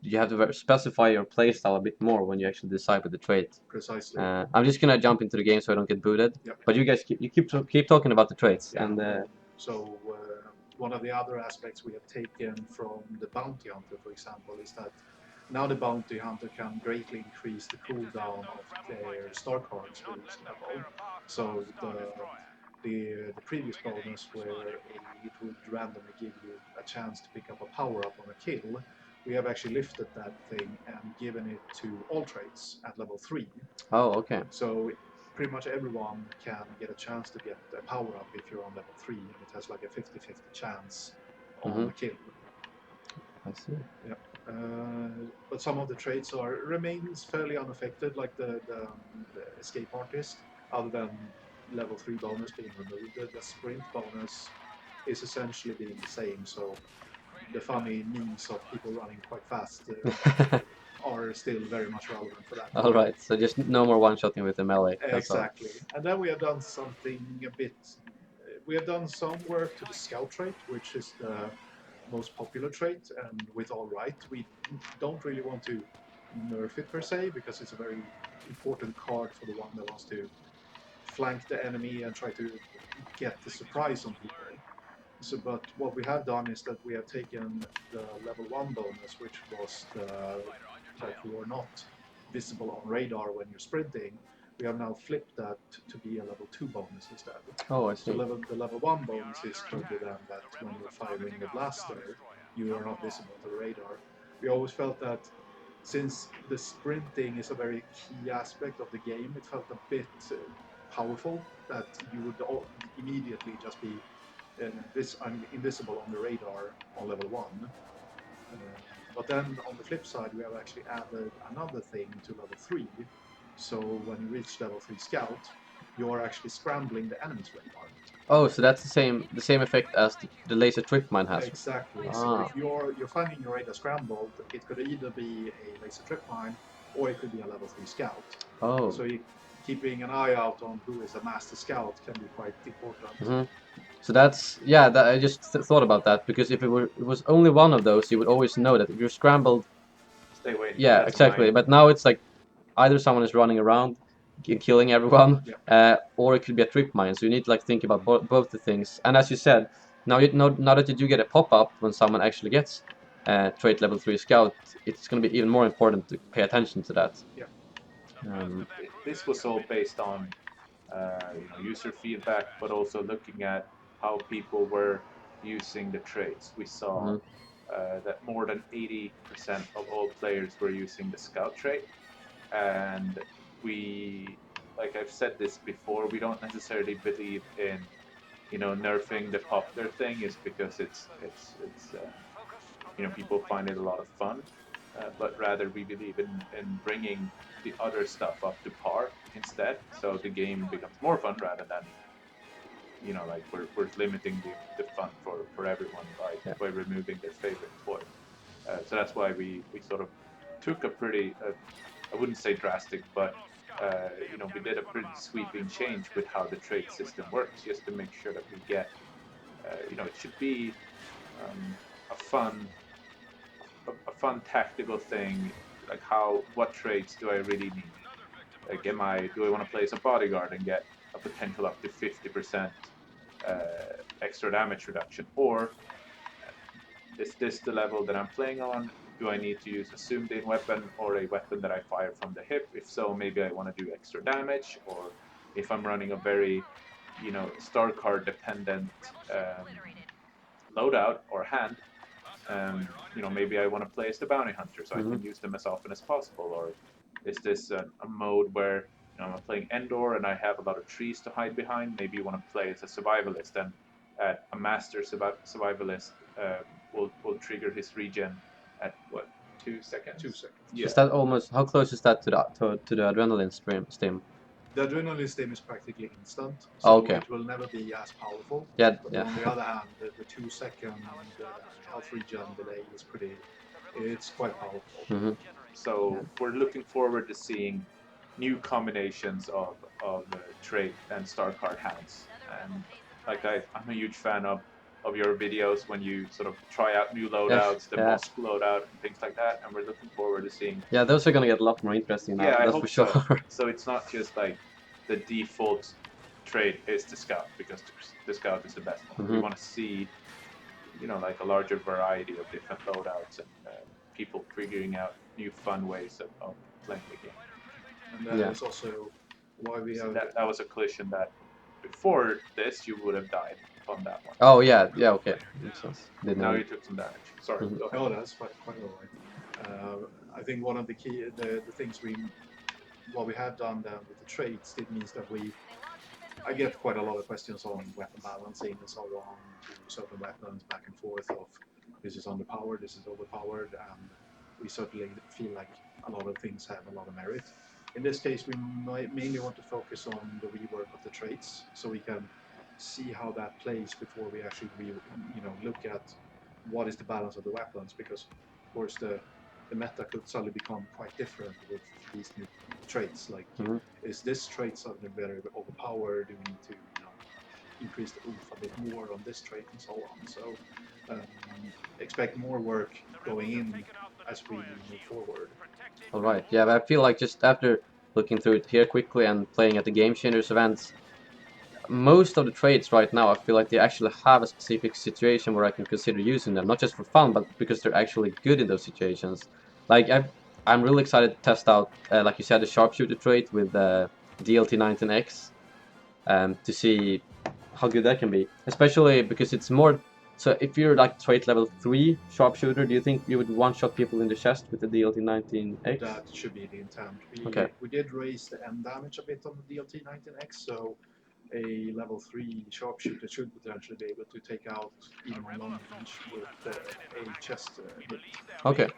S1: you have to specify your playstyle a bit more when you actually decide with the trait.
S5: Precisely.
S1: I'm just gonna jump into the game so I don't get booted.
S5: Yep.
S1: But you guys keep talking about the traits.
S5: Yeah.
S1: And
S5: so one of the other aspects we have taken from the bounty hunter, for example, is that now the bounty hunter can greatly increase the cooldown of their star cards for each level. So the previous bonus where it would randomly give you a chance to pick up a power-up on a kill, we have actually lifted that thing and given it to all traits at level 3.
S1: Oh, okay.
S5: So pretty much everyone can get a chance to get a power-up if you're on level 3, and it has like a 50-50 chance on a kill.
S1: I see.
S5: Yeah. But some of the traits remains fairly unaffected, like the escape artist, other than level 3 bonus being removed. The sprint bonus is essentially being the same, so the funny memes of people running quite fast are still very much relevant for that.
S1: All right, so just no more one-shotting with the melee.
S5: Exactly. And then we have done something we have done some work to the scout trait, which is the most popular trait, and with all right, we don't really want to nerf it per se, because it's a very important card for the one that wants to flank the enemy and try to get the surprise on people. But what we have done is that we have taken the level 1 bonus, which was that you are not visible on radar when you're sprinting. We have now flipped that to be a level 2 bonus instead.
S1: Oh, I
S5: So
S1: see.
S5: the level 1 bonus is totally then that when you're firing the blaster, you are not visible to the radar. We always felt that since the sprinting is a very key aspect of the game, it felt a bit powerful that you would immediately just be invisible on the radar on level 1. But then on the flip side, we have actually added another thing to level 3. So when you reach level 3 scout, you are actually scrambling the enemy's radar.
S1: Oh, so that's the same effect as the laser trip mine has.
S5: Exactly.
S1: Ah.
S5: So if you're finding your radar scrambled, it could either be a laser trip mine or it could be a level 3 scout.
S1: Oh.
S5: So keeping an eye out on who is a master scout can be quite important.
S1: Mm-hmm. So that's, yeah, that, I just thought about that, because if it was only one of those, you would always know that if you're scrambled.
S2: Stay away.
S1: Yeah,
S2: That's
S1: exactly.
S2: mine.
S1: But now it's like either someone is running around killing everyone,
S5: Yeah.
S1: or it could be a trip mine. So you need to like think about both the things. And as you said, now now that you do get a pop-up when someone actually gets trait level 3 scout, it's going to be even more important to pay attention to that.
S5: Yeah.
S2: This was all based on user feedback, but also looking at how people were using the traits. We saw that more than 80% of all players were using the scout trait, and we, like I've said this before, we don't necessarily believe in nerfing the popular thing is because it's people find it a lot of fun, but rather we believe in bringing the other stuff up to par instead, so the game becomes more fun rather than like we're limiting the fun for everyone by removing their favorite toy. So that's why we sort of took a pretty I wouldn't say drastic, but we did a pretty sweeping change with how the trade system works, just to make sure that we get it should be a fun tactical thing, like what traits do I really need? Like, do I want to play as a bodyguard and get a potential up to 50% extra damage reduction, or is this the level that I'm playing on? Do I need to use a zoomed-in weapon or a weapon that I fire from the hip? If so, maybe I want to do extra damage, or if I'm running a very star card dependent loadout or hand, maybe I want to play as the bounty hunter, so I can use them as often as possible. Or is this a mode where I'm playing Endor and I have a lot of trees to hide behind? Maybe you want to play as a survivalist, and a master survivalist will trigger his regen at what, 2 seconds?
S5: 2 seconds.
S2: Yeah.
S1: Is that almost, how close is that to the adrenaline stim?
S5: The adrenaline stim is practically instant, so
S1: okay.
S5: it will never be as powerful.
S1: Yeah,
S5: but
S1: yeah.
S5: on the other hand, the 2 second health regen delay is it's quite powerful.
S2: So we're looking forward to seeing new combinations of trait and star card hands. And like I'm a huge fan of your videos when you sort of try out new loadouts, the Bossk loadout and things like that, and we're looking forward to seeing.
S1: Yeah, those are gonna get a lot more interesting now.
S2: Yeah,
S1: that's
S2: I hope
S1: for sure.
S2: so. So it's not just like the default trait is the scout, because the scout is the best one. We want to see like a larger variety of different loadouts and people figuring out new fun ways of playing the game.
S5: And that is also why we have...
S2: That was a collision that before this you would have died on that one.
S1: Oh yeah, okay. Makes sense.
S2: Now you took some damage. Sorry.
S5: Oh, that's quite alright. I think one of the key the things what we have done then with the traits, it means that I get quite a lot of questions on weapon balancing and so on, to certain weapons back and forth of this is underpowered, this is overpowered, and we certainly feel like a lot of things have a lot of merit. In this case, we mainly want to focus on the rework of the traits, so we can see how that plays before we actually look at what is the balance of the weapons, because of course the meta could suddenly become quite different with these new traits. Like, is this trait suddenly very overpowered? Do we need to increase the oomph a bit more on this trait and so on? So expect more work going in as we move forward.
S1: All right. Yeah, but I feel like just after looking through it here quickly and playing at the Game Changers events, most of the traits right now, I feel like they actually have a specific situation where I can consider using them, not just for fun, but because they're actually good in those situations. Like I'm really excited to test out, like you said, the sharpshooter trait with DLT-19X, to see how good that can be. Especially because it's more. So if you're like trait level 3 sharpshooter, do you think you would one-shot people in the chest with the DLT-19X?
S5: That should be the intent.
S1: Okay.
S5: We did raise the end damage a bit on the DLT-19X, so a level 3 sharpshooter should potentially be able to take out even on long range with a chest hit.
S1: Okay.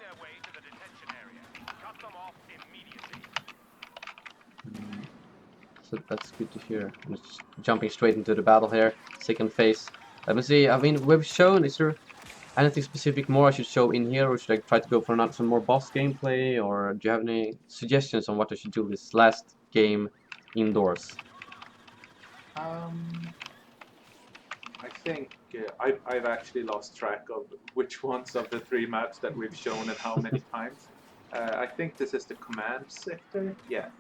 S1: So that's good to hear. I'm just jumping straight into the battle here. Second phase. Let me see. I mean, we've shown. Is there anything specific more I should show in here, or should I try to go for some more boss gameplay, or do you have any suggestions on what I should do this last game indoors?
S2: I think I've actually lost track of which ones of the 3 maps that we've shown and how many times. I think this is the command sector. Yeah.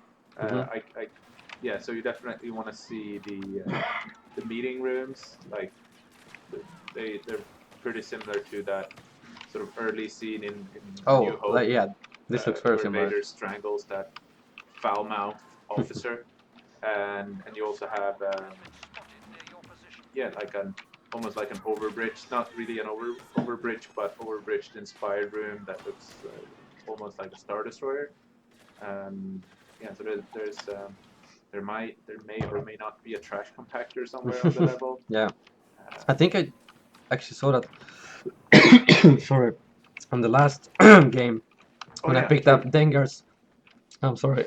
S2: Yeah. So you definitely want to see the meeting rooms. Like they're pretty similar to that sort of early scene in New Hope.
S1: Yeah. This looks very
S2: where
S1: similar.
S2: Vader strangles that foul-mouthed officer, and you also have yeah, like almost like an overbridge, not really an overbridge, but overbridged inspired room that looks almost like a Star Destroyer. Yeah, so there may or may not be a trash compactor somewhere on the level.
S1: Yeah, I think I actually saw that. Sorry, on the last game when I picked up Dengar's. I'm sorry.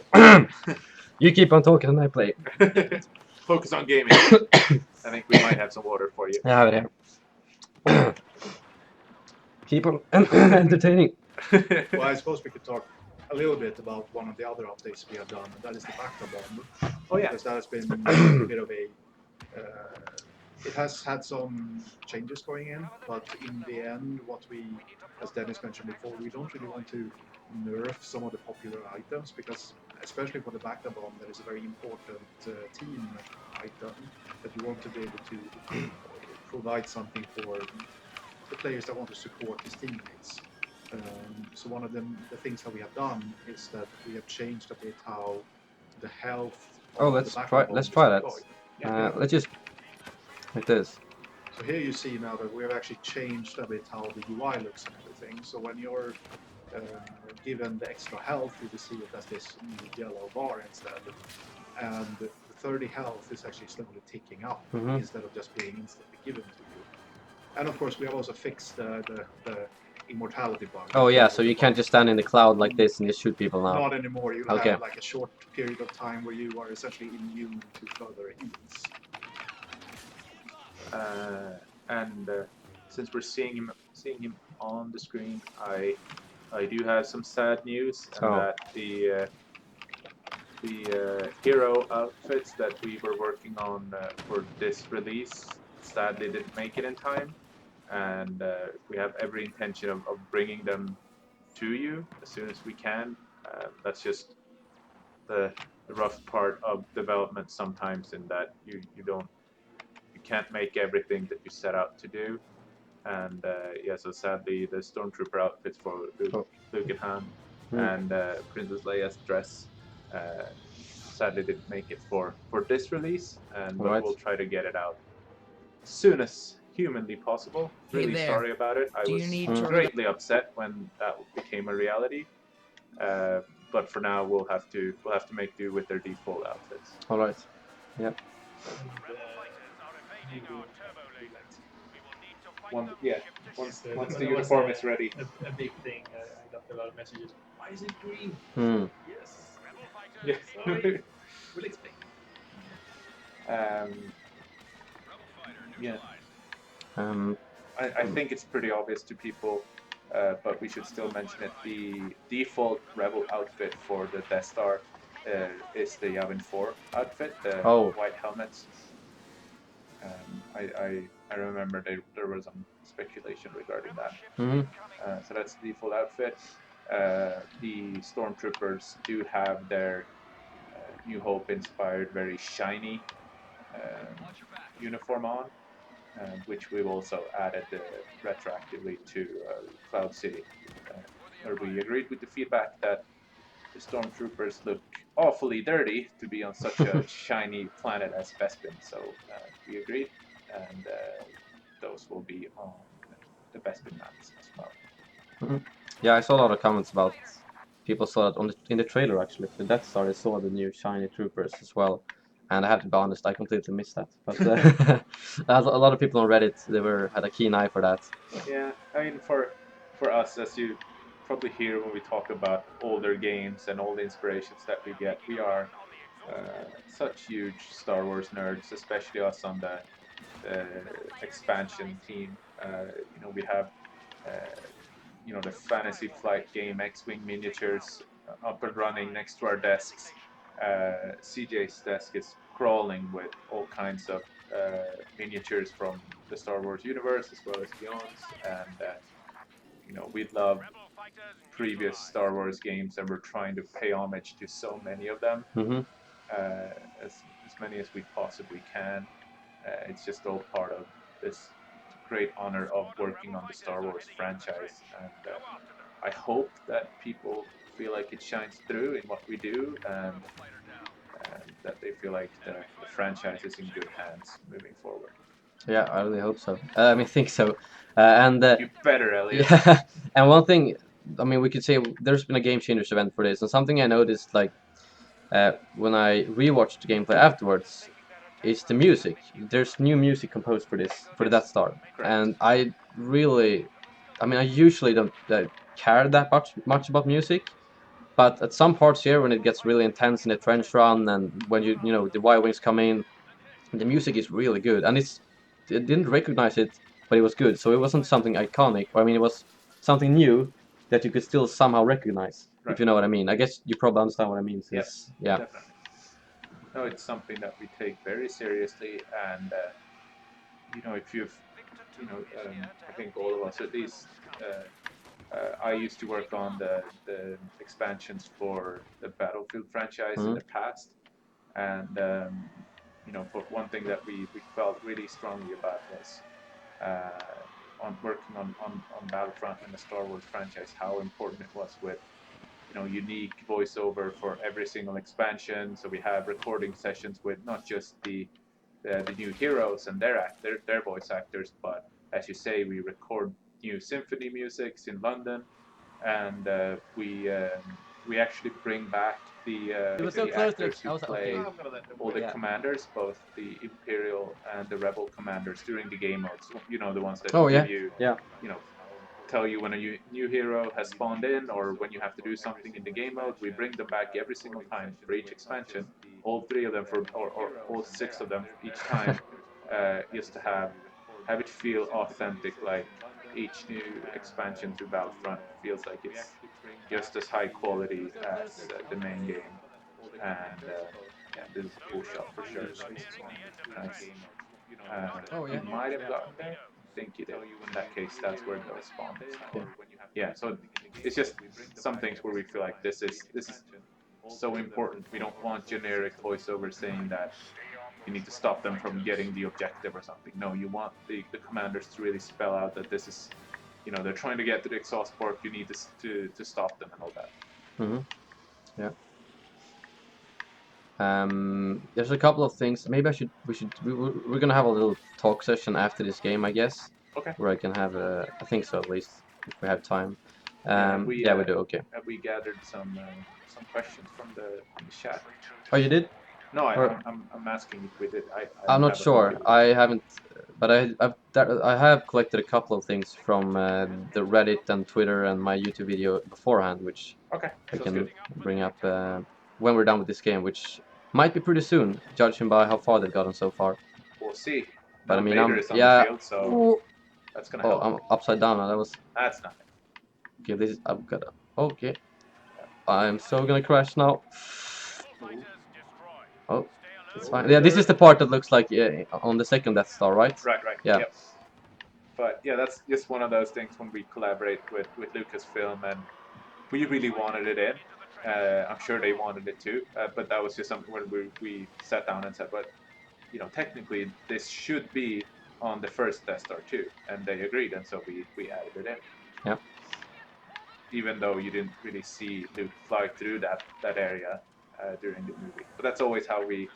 S1: You keep on talking and I play.
S2: Focus on gaming. I think we might have some water for you.
S1: Yeah, yeah. Keep on entertaining.
S5: Well, I suppose we could talk a little bit about one of the other updates we have done, and that is the Bacta bomb.
S2: Oh yeah,
S5: because that has been a bit of a. It has had some changes going in, but in the end, what we, as Dennis mentioned before, we don't really want to nerf some of the popular items because, especially for the Bacta bomb, that is a very important team item that you want to be able to provide something for the players that want to support his teammates. So one of the things that we have done is that we have changed a bit how the health.
S1: Oh, let's try that. Let's just like this.
S5: So here you see now that we have actually changed a bit how the UI looks and everything. So when you're given the extra health, you will see it as this new yellow bar instead, and the 30 health is actually slowly ticking up instead of just being instantly given to you. And of course, we have also fixed the immortality bug.
S1: Oh yeah, so you can't just stand in the cloud like this and just shoot people now.
S5: Not anymore. You have like a short period of time where you are essentially immune to further heals.
S2: And since we're seeing him on the screen, I do have some sad news, and that the hero outfits that we were working on for this release sadly didn't make it in time, and we have every intention of bringing them to you as soon as we can. That's just the rough part of development sometimes, in that you can't make everything that you set out to do. And yeah, so sadly the Stormtrooper outfits for Luke and Han and Princess Leia's dress sadly didn't make it for this release, and but we'll try to get it out as soon as humanly possible. Really sorry about it. I was greatly upset when that became a reality. But for now, we'll have to make do with their default outfits.
S1: All right. Yep.
S2: Once the uniform is ready.
S6: A big thing. I got a lot of messages. Why is it green? Yes.
S2: Yes.
S6: Sorry. We'll explain.
S2: Yeah. I think it's pretty obvious to people, but we should still mention it. The default Rebel outfit for the Death Star is the Yavin 4 outfit, the white helmets. I remember there was some speculation regarding that. So that's the default outfit. The Stormtroopers do have their New Hope inspired, very shiny uniform on, which we've also added retroactively to Cloud City, where we agreed with the feedback that the stormtroopers look awfully dirty to be on such a shiny planet as Bespin. So we agreed, and those will be on the Bespin maps as well.
S1: Yeah, I saw a lot of comments about people saw that in the trailer actually for the Death Star. They saw the new shiny troopers as well, and I have to be honest, I completely missed that. But a lot of people on Reddit had a keen eye for that.
S2: Yeah, I mean for us, as you probably hear when we talk about older games and all the inspirations that we get, we are such huge Star Wars nerds, especially us on the expansion team. We have the Fantasy Flight game X-Wing miniatures up and running next to our desks. CJ's desk is crawling with all kinds of miniatures from the Star Wars universe as well as beyond, and we love previous Star Wars games, and we're trying to pay homage to so many of them, as many as we possibly can. It's just all part of this great honor of working on the Star Wars franchise, and I hope that people feel like it shines through in what we do, and that they feel like the franchise is in good hands moving forward.
S1: Yeah, I really hope so. I think so. And
S2: You better, Elliot.
S1: yeah, and one thing, I mean, we could say there's been a Game Changers event for this, and something I noticed, like when I rewatched the gameplay afterwards, is the music. There's new music composed for the Death Star,
S2: Correct.
S1: and I usually don't care that much about music, but at some parts here, when it gets really intense in the trench run, and when the Y-wings come in, the music is really good, and I didn't recognize it, but it was good. So it wasn't something iconic. It was something new that you could still somehow recognize,
S2: Right.
S1: if you know what I mean. I guess you probably understand what I mean.
S2: Yes,
S1: Yeah.
S2: definitely. No, it's something that we take very seriously, and if you've, I think all of us at least. I used to work on the expansions for the Battlefield franchise in the past, and for one thing that we felt really strongly about was on working on Battlefront and the Star Wars franchise, how important it was with unique voiceover for every single expansion. So we have recording sessions with not just the new heroes and their voice actors, but as you say, we record new symphony musics in London, and we actually bring back the actors who play all the commanders, both the Imperial and the Rebel commanders during the game modes. The ones that tell you when a new hero has spawned in or when you have to do something in the game mode. We bring them back every single time for each expansion, all 3 of them or all 6 of them each time, just to have it feel authentic, like each new expansion to Battlefront feels like it's just as high quality as the main game. And this is a cool shot for sure. Nice. You might have gotten there. I think you did. In that case, that's where those spawn. Yeah. So it's just some things where we feel like this is so important. We don't want generic voiceover saying that you need to stop them from getting the objective or something. No, you want the commanders to really spell out that this is, they're trying to get to the exhaust port. You need to stop them and all that.
S1: Yeah. There's a couple of things. Maybe we're gonna have a little talk session after this game, I guess.
S2: Okay.
S1: Where I can have I think so, at least if we have time. We do. Okay.
S2: Have we gathered some questions from the chat?
S1: Oh, you did?
S2: No, I'm asking if we did.
S1: I'm not sure. I haven't, but I have collected a couple of things from the Reddit and Twitter and my YouTube video beforehand, which I can bring up when we're done with this game, which might be pretty soon, judging by how far they've gotten so far.
S2: We'll see.
S1: But
S2: Vader is on the field, so that's gonna help.
S1: I'm upside down now.
S2: That's nothing.
S1: Okay, I've got. Okay, I'm so gonna crash now. Oh, it's fine. Yeah, this is the part that looks like on the second Death Star, right?
S2: Right.
S1: Yeah.
S2: Yep. But yeah, that's just one of those things when we collaborate with Lucasfilm, and we really wanted it in. I'm sure they wanted it too, but that was just something when we sat down and said, but you know, technically this should be on the first Death Star too, and they agreed, and so we added it in.
S1: Yeah.
S2: Even though you didn't really see Luke fly through that area during the movie, but that's always how we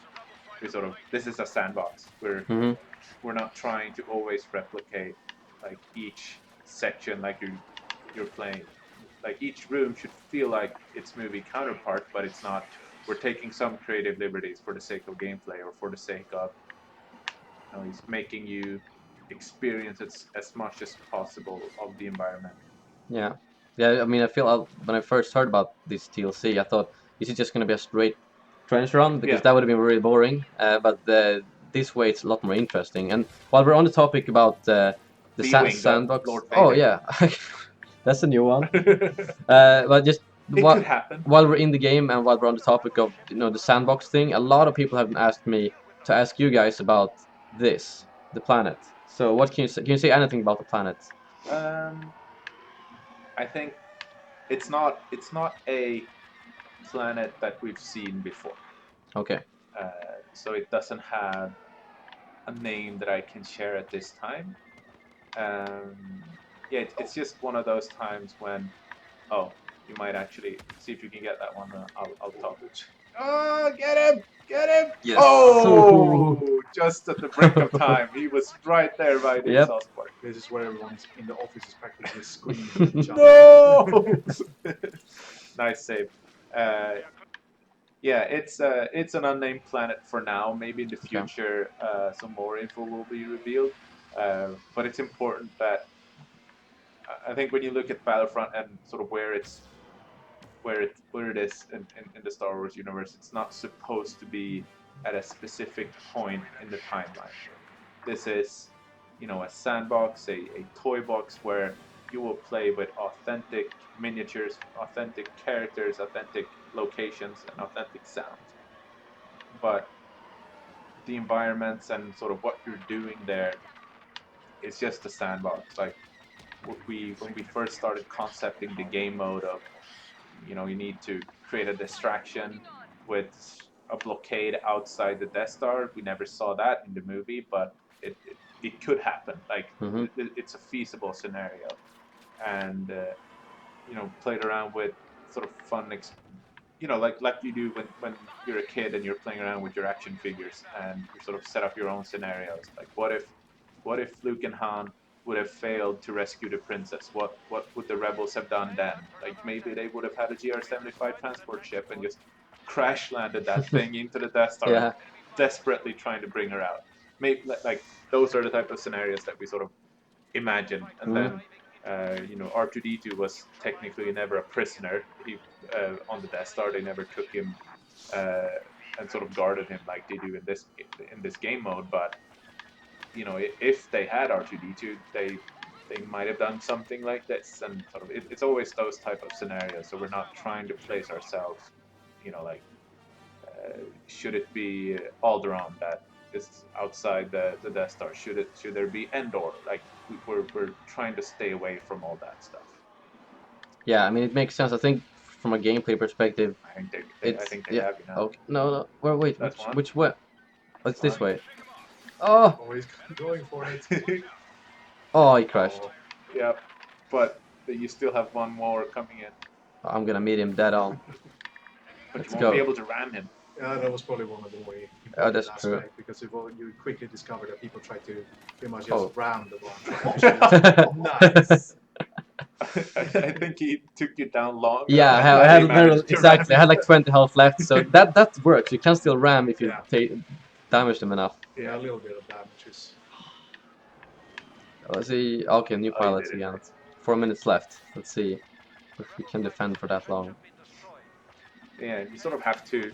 S2: sort of, this is a sandbox. We're not trying to always replicate like each section like you're playing. Like each room should feel like its movie counterpart, but it's not. We're taking some creative liberties for the sake of gameplay or for the sake of, you know, he's making you experience it as much as possible of the environment.
S1: Yeah. Yeah, I mean, I feel when I first heard about this TLC, I thought, is it just going to be a straight trench run? Because that would have been really boring. But this way, it's a lot more interesting. And while we're on the topic about the sandbox,
S2: Lord
S1: oh
S2: Vader.
S1: yeah, that's a new one. But just
S2: It could happen.
S1: while we're in the game and while we're on the topic of, you know, the sandbox thing, a lot of people have asked me to ask you guys about this, the planet. So what can you say? Can you say anything about the planet?
S2: I think it's not a planet that we've seen before.
S1: Okay.
S2: So it doesn't have a name that I can share at this time. Yeah, it's just one of those times when, oh, you might actually see if you can get that one. I'll talk. Oh, get him! Get him!
S1: Yes.
S2: Oh, just at the brink of time. He was right there by the exhaust port.
S5: This is where everyone in the office is practically screaming at each other.
S2: No! Nice save. Yeah, it's an unnamed planet for now. Maybe in the future, some more info will be revealed. But it's important that I think when you look at Battlefront and sort of where it is in the Star Wars universe, it's not supposed to be at a specific point in the timeline. This is, you know, a sandbox, a toy box where you will play with authentic miniatures, authentic characters, authentic locations, and authentic sound. But the environments and sort of what you're doing there, it's just a sandbox. Like when we first started concepting the game mode of, you know, you need to create a distraction with a blockade outside the Death Star. We never saw that in the movie, but it could happen. Like it's a feasible scenario, and you know, played around with sort of fun, you know, like you do when you're a kid and you're playing around with your action figures and you sort of set up your own scenarios. Like what if Luke and Han would have failed to rescue the princess? What would the rebels have done then? Like maybe they would have had a GR-75 transport ship and just crash landed that thing into the Death Star, desperately trying to bring her out. Maybe like those are the type of scenarios that we sort of imagine. And then you know, R2D2 was technically never a prisoner. He on the Death Star, they never took him and sort of guarded him like they do in this game mode. But you know, if they had R2D2, they might have done something like this. And sort of it's always those type of scenarios. So we're not trying to place ourselves, you know, like should it be Alderaan that is outside the Death Star? Should there be Endor? Like we're trying to stay away from all that stuff.
S1: Yeah, I mean, it makes sense. I think from a gameplay perspective,
S2: I think they have, you know.
S1: Okay. No. Well, wait. Which way? Oh, it's this way.
S5: Oh, he's going for it.
S1: Oh, he crashed.
S2: Yeah, but you still have one more coming in.
S1: I'm gonna meet him dead on.
S2: But you won't be able to ram him.
S5: Yeah, that was probably one of the way.
S1: Oh, that's true.
S5: Because you quickly discover that people try to pretty much just ram the one. Nice.
S2: I think he took you down long.
S1: Yeah, I had like 20 health left, so that works. You can still ram if you damage them enough.
S5: Yeah, a little bit of damage is.
S1: Let's see. Okay, new pilots again. 4 minutes left. Let's see if we can defend for that long.
S2: Yeah, you sort of have to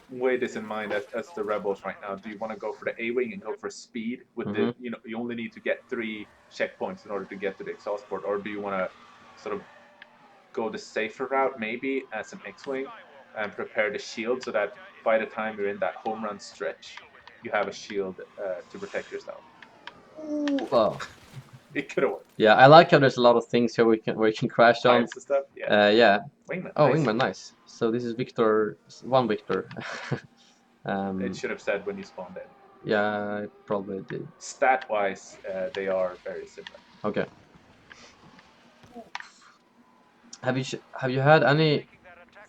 S2: weigh this in mind as the rebels right now. Do you want to go for the A-wing and go for speed with the, you know, you only need to get 3 checkpoints in order to get to the exhaust port, or do you want to sort of go the safer route maybe as an X-wing and prepare the shield so that by the time you're in that home run stretch, you have a shield to protect yourself?
S1: Well,
S2: it could have worked.
S1: Yeah, I like how there's a lot of things here where you can crash on.
S2: Stuff?
S1: Yeah.
S2: Wingman.
S1: Oh, nice. Wingman, nice. So this is Victor, one Victor.
S2: It should have said when you spawned in.
S1: Yeah, I probably did.
S2: Stat-wise, they are very similar.
S1: Okay. Have you had any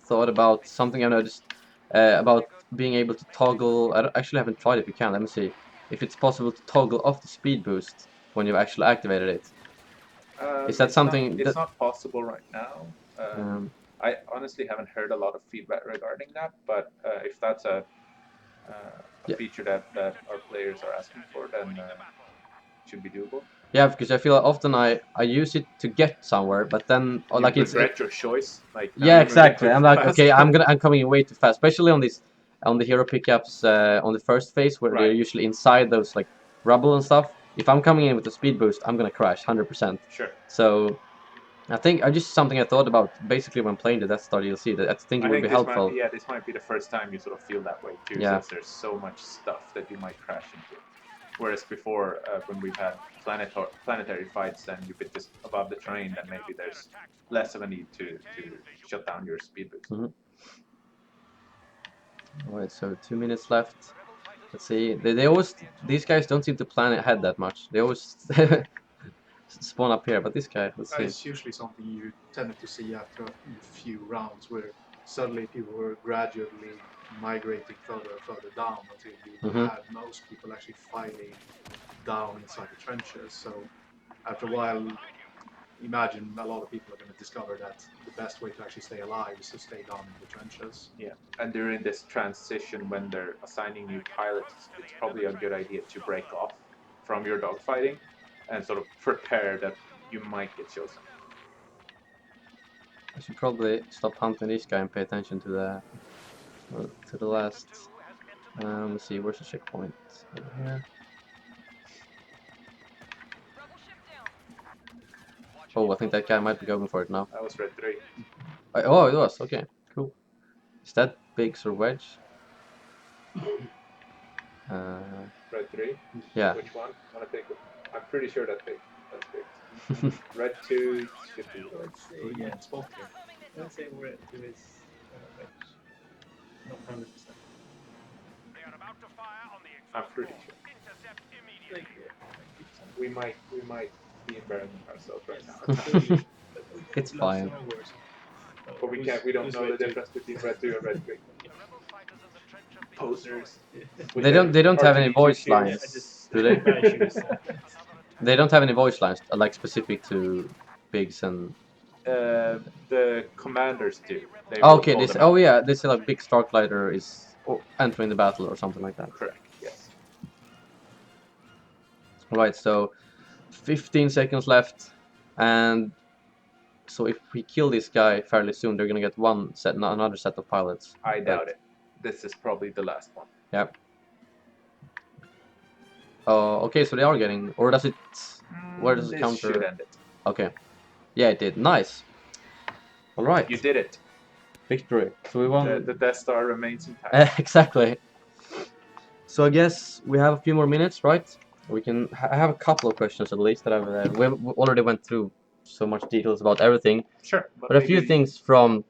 S1: thought about something I noticed about being able to toggle? Actually haven't tried. If you can, let me see if it's possible to toggle off the speed boost when you've actually activated it. Is that something
S2: It's
S1: that?
S2: not possible right now. I honestly haven't heard a lot of feedback regarding that, but if that's a
S1: Yeah.
S2: feature that our players are asking for, then it should be doable.
S1: Yeah, because I feel like often I use it to get somewhere, but then or
S2: You
S1: like
S2: regret your choice. Like now
S1: yeah,
S2: you're moving
S1: exactly.
S2: too
S1: I'm like,
S2: fast.
S1: okay, I'm coming in way too fast, especially on the hero pickups on the first phase where they're
S2: Right.
S1: usually inside those like rubble and stuff. If I'm coming in with a speed boost, I'm gonna crash 100%.
S2: Sure.
S1: So I think I just something I thought about basically when playing the Death Star DLC that I think it
S2: I
S1: would
S2: think
S1: be helpful.
S2: this might be the first time you sort of feel that way too,
S1: Yeah.
S2: since there's so much stuff that you might crash into. Whereas before, when we've had planetary fights and you've been just above the terrain, then maybe there's less of a need to shut down your speed boost.
S1: Mhm. Alright, so 2 minutes left. Let's see. They always these guys don't seem to plan ahead that much. They always spawn up here, but this guy, let's see.
S5: It's usually something you tended to see after a few rounds, where suddenly people were gradually migrating further and further down until you had most people actually fighting down inside the trenches. So after a while, imagine a lot of people are going to discover that the best way to actually stay alive is to stay down in the trenches.
S2: Yeah, and during this transition, when they're assigning new pilots, it's probably a good idea to break off from your dogfighting and sort of prepare that you might get chosen.
S1: I should probably stop hunting this guy and pay attention to the last. Let me see, where's the checkpoint? Over here. Oh, I think that guy might be going for it now.
S2: That was Red 3.
S1: Oh, it was. Okay, cool. Is that Biggs or Wedge?
S2: Red 3?
S1: Yeah.
S2: Which one? Want to take it? I'm pretty sure that's Big. That's Big. Red 2 should be.
S6: Let's say,
S5: Yeah, it's both here.
S6: let's say Red 2 is Wedge. Not 100%.
S2: I'm pretty sure.
S6: Like,
S2: We might be embarrassing ourselves right now.
S1: It's fine.
S2: But we don't know the difference between Red 2 and Red 3. Posers.
S1: They don't have any
S2: R2D2
S1: voice
S2: shields.
S1: lines, do they? They don't have any voice lines like specific to Biggs and.
S2: The commanders do. They
S1: Oh,
S2: will
S1: okay,
S2: call
S1: they
S2: them
S1: say,
S2: out.
S1: oh yeah, they say like Big Starklighter is entering the battle or something like that.
S2: Correct. Yes.
S1: Right, so 15 seconds left, and so if we kill this guy fairly soon, they're gonna get another set of pilots.
S2: I doubt it. This is probably the last one.
S1: Yep. Oh, okay, so they are getting, or does it? Where does it
S2: This
S1: counter?
S2: should end it.
S1: Okay. Yeah, it did. Nice. All right.
S2: You did it.
S1: Victory. So we won.
S2: The Death Star remains intact.
S1: Exactly. So I guess we have a few more minutes, right? We can. I have a couple of questions at least that we already went through so much details about everything.
S2: Sure.
S1: But a few things from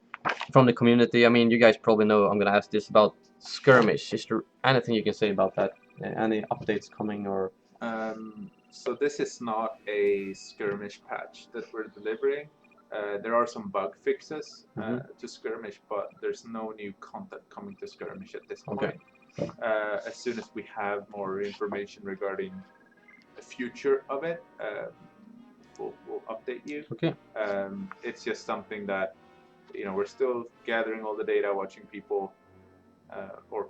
S1: the community. I mean, you guys probably know I'm gonna ask this about skirmish. Is there anything you can say about that? Any updates coming or?
S2: So this is not a skirmish patch that we're delivering. There are some bug fixes to skirmish, but there's no new content coming to skirmish at this point.
S1: Okay.
S2: As soon as we have more information regarding the future of it, we'll update you.
S1: Okay.
S2: It's just something that we're still gathering all the data, watching people, or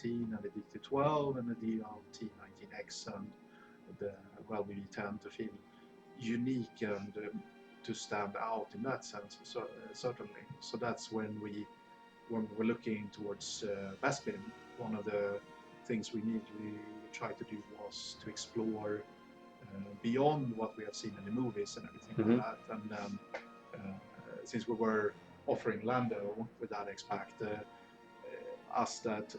S5: DL19 and the DT12 and the DL19X and the LBV10 to feel unique and to stand out in that sense, so, certainly. So that's when we were looking towards Bespin. One of the things we tried to do was to explore beyond what we have seen in the movies and everything like that. And then since we were offering Lando with that X-Pact, us that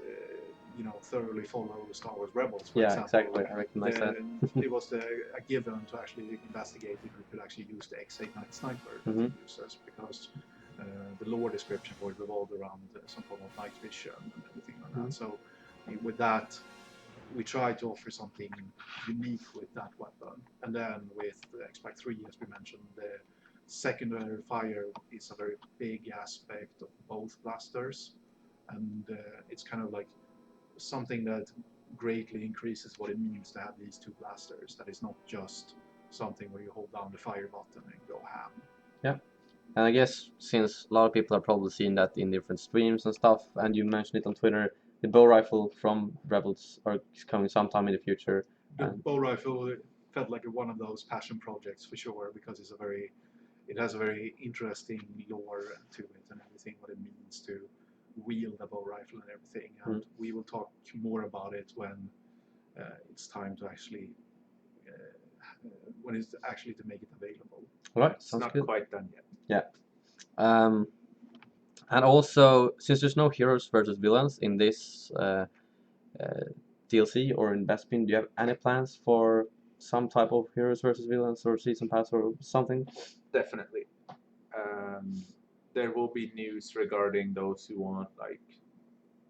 S5: thoroughly follow Star Wars Rebels, for example,
S1: exactly. I recognize that.
S5: it was a given to actually investigate if we could actually use the X-89 sniper users, because the lore description for it revolved around some form of night vision and everything like that. So with that, we tried to offer something unique with that weapon. And then with the X-Pact 3, as we mentioned, the secondary fire is a very big aspect of both blasters, and it's kind of like something that greatly increases what it means to have these two blasters. That is not just something where you hold down the fire button and go ham.
S1: Yeah, and I guess since a lot of people have probably seen that in different streams and stuff, and you mentioned it on Twitter, the bow rifle from Rebels is coming sometime in the future.
S5: The bow rifle felt like one of those passion projects for sure, because it has a very interesting lore to it and everything, what it means to wield a bow rifle and everything. And we will talk more about it when it's time to actually when it's actually to make it available.
S1: All right,
S2: it's not quite done yet.
S1: Yeah. And also, since there's no heroes versus villains in this DLC or in Bespin, do you have any plans for some type of heroes versus villains or season pass or something?
S2: Definitely. There will be news regarding those who want like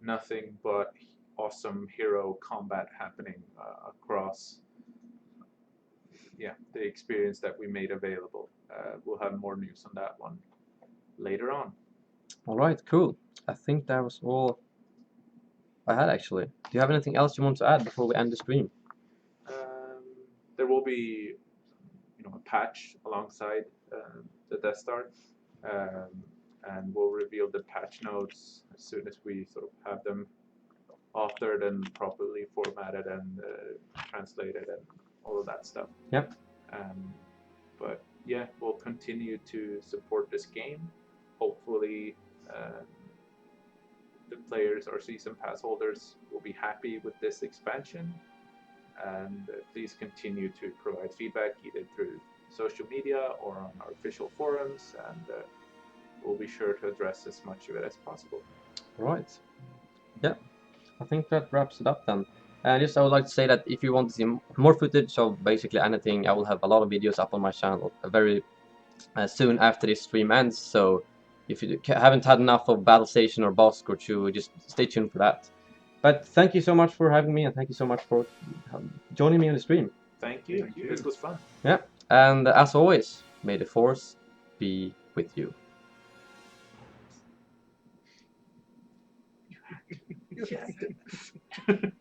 S2: nothing but awesome hero combat happening across the experience that we made available. We'll have more news on that one later on.
S1: All right, cool. I think that was all I had, actually. Do you have anything else you want to add before we end the stream?
S2: There will be a patch alongside the Death Star, and we'll reveal the patch notes as soon as we sort of have them authored and properly formatted and translated and all of that stuff.
S1: Yep.
S2: But yeah, we'll continue to support this game. Hopefully, the players or season pass holders will be happy with this expansion. And please continue to provide feedback either through social media or on our official forums, and we'll be sure to address as much of it as possible.
S1: Right. Yeah, I think that wraps it up then. And just I would like to say that if you want to see more footage of basically anything, I will have a lot of videos up on my channel very soon after this stream ends. So if you haven't had enough of Battle Station or Bossk or Chew, just stay tuned for that. But thank you so much for having me, and thank you so much for joining me on the stream.
S2: Thank you. This was fun.
S1: Yeah, and as always, may the Force be with you.
S2: You hacked it.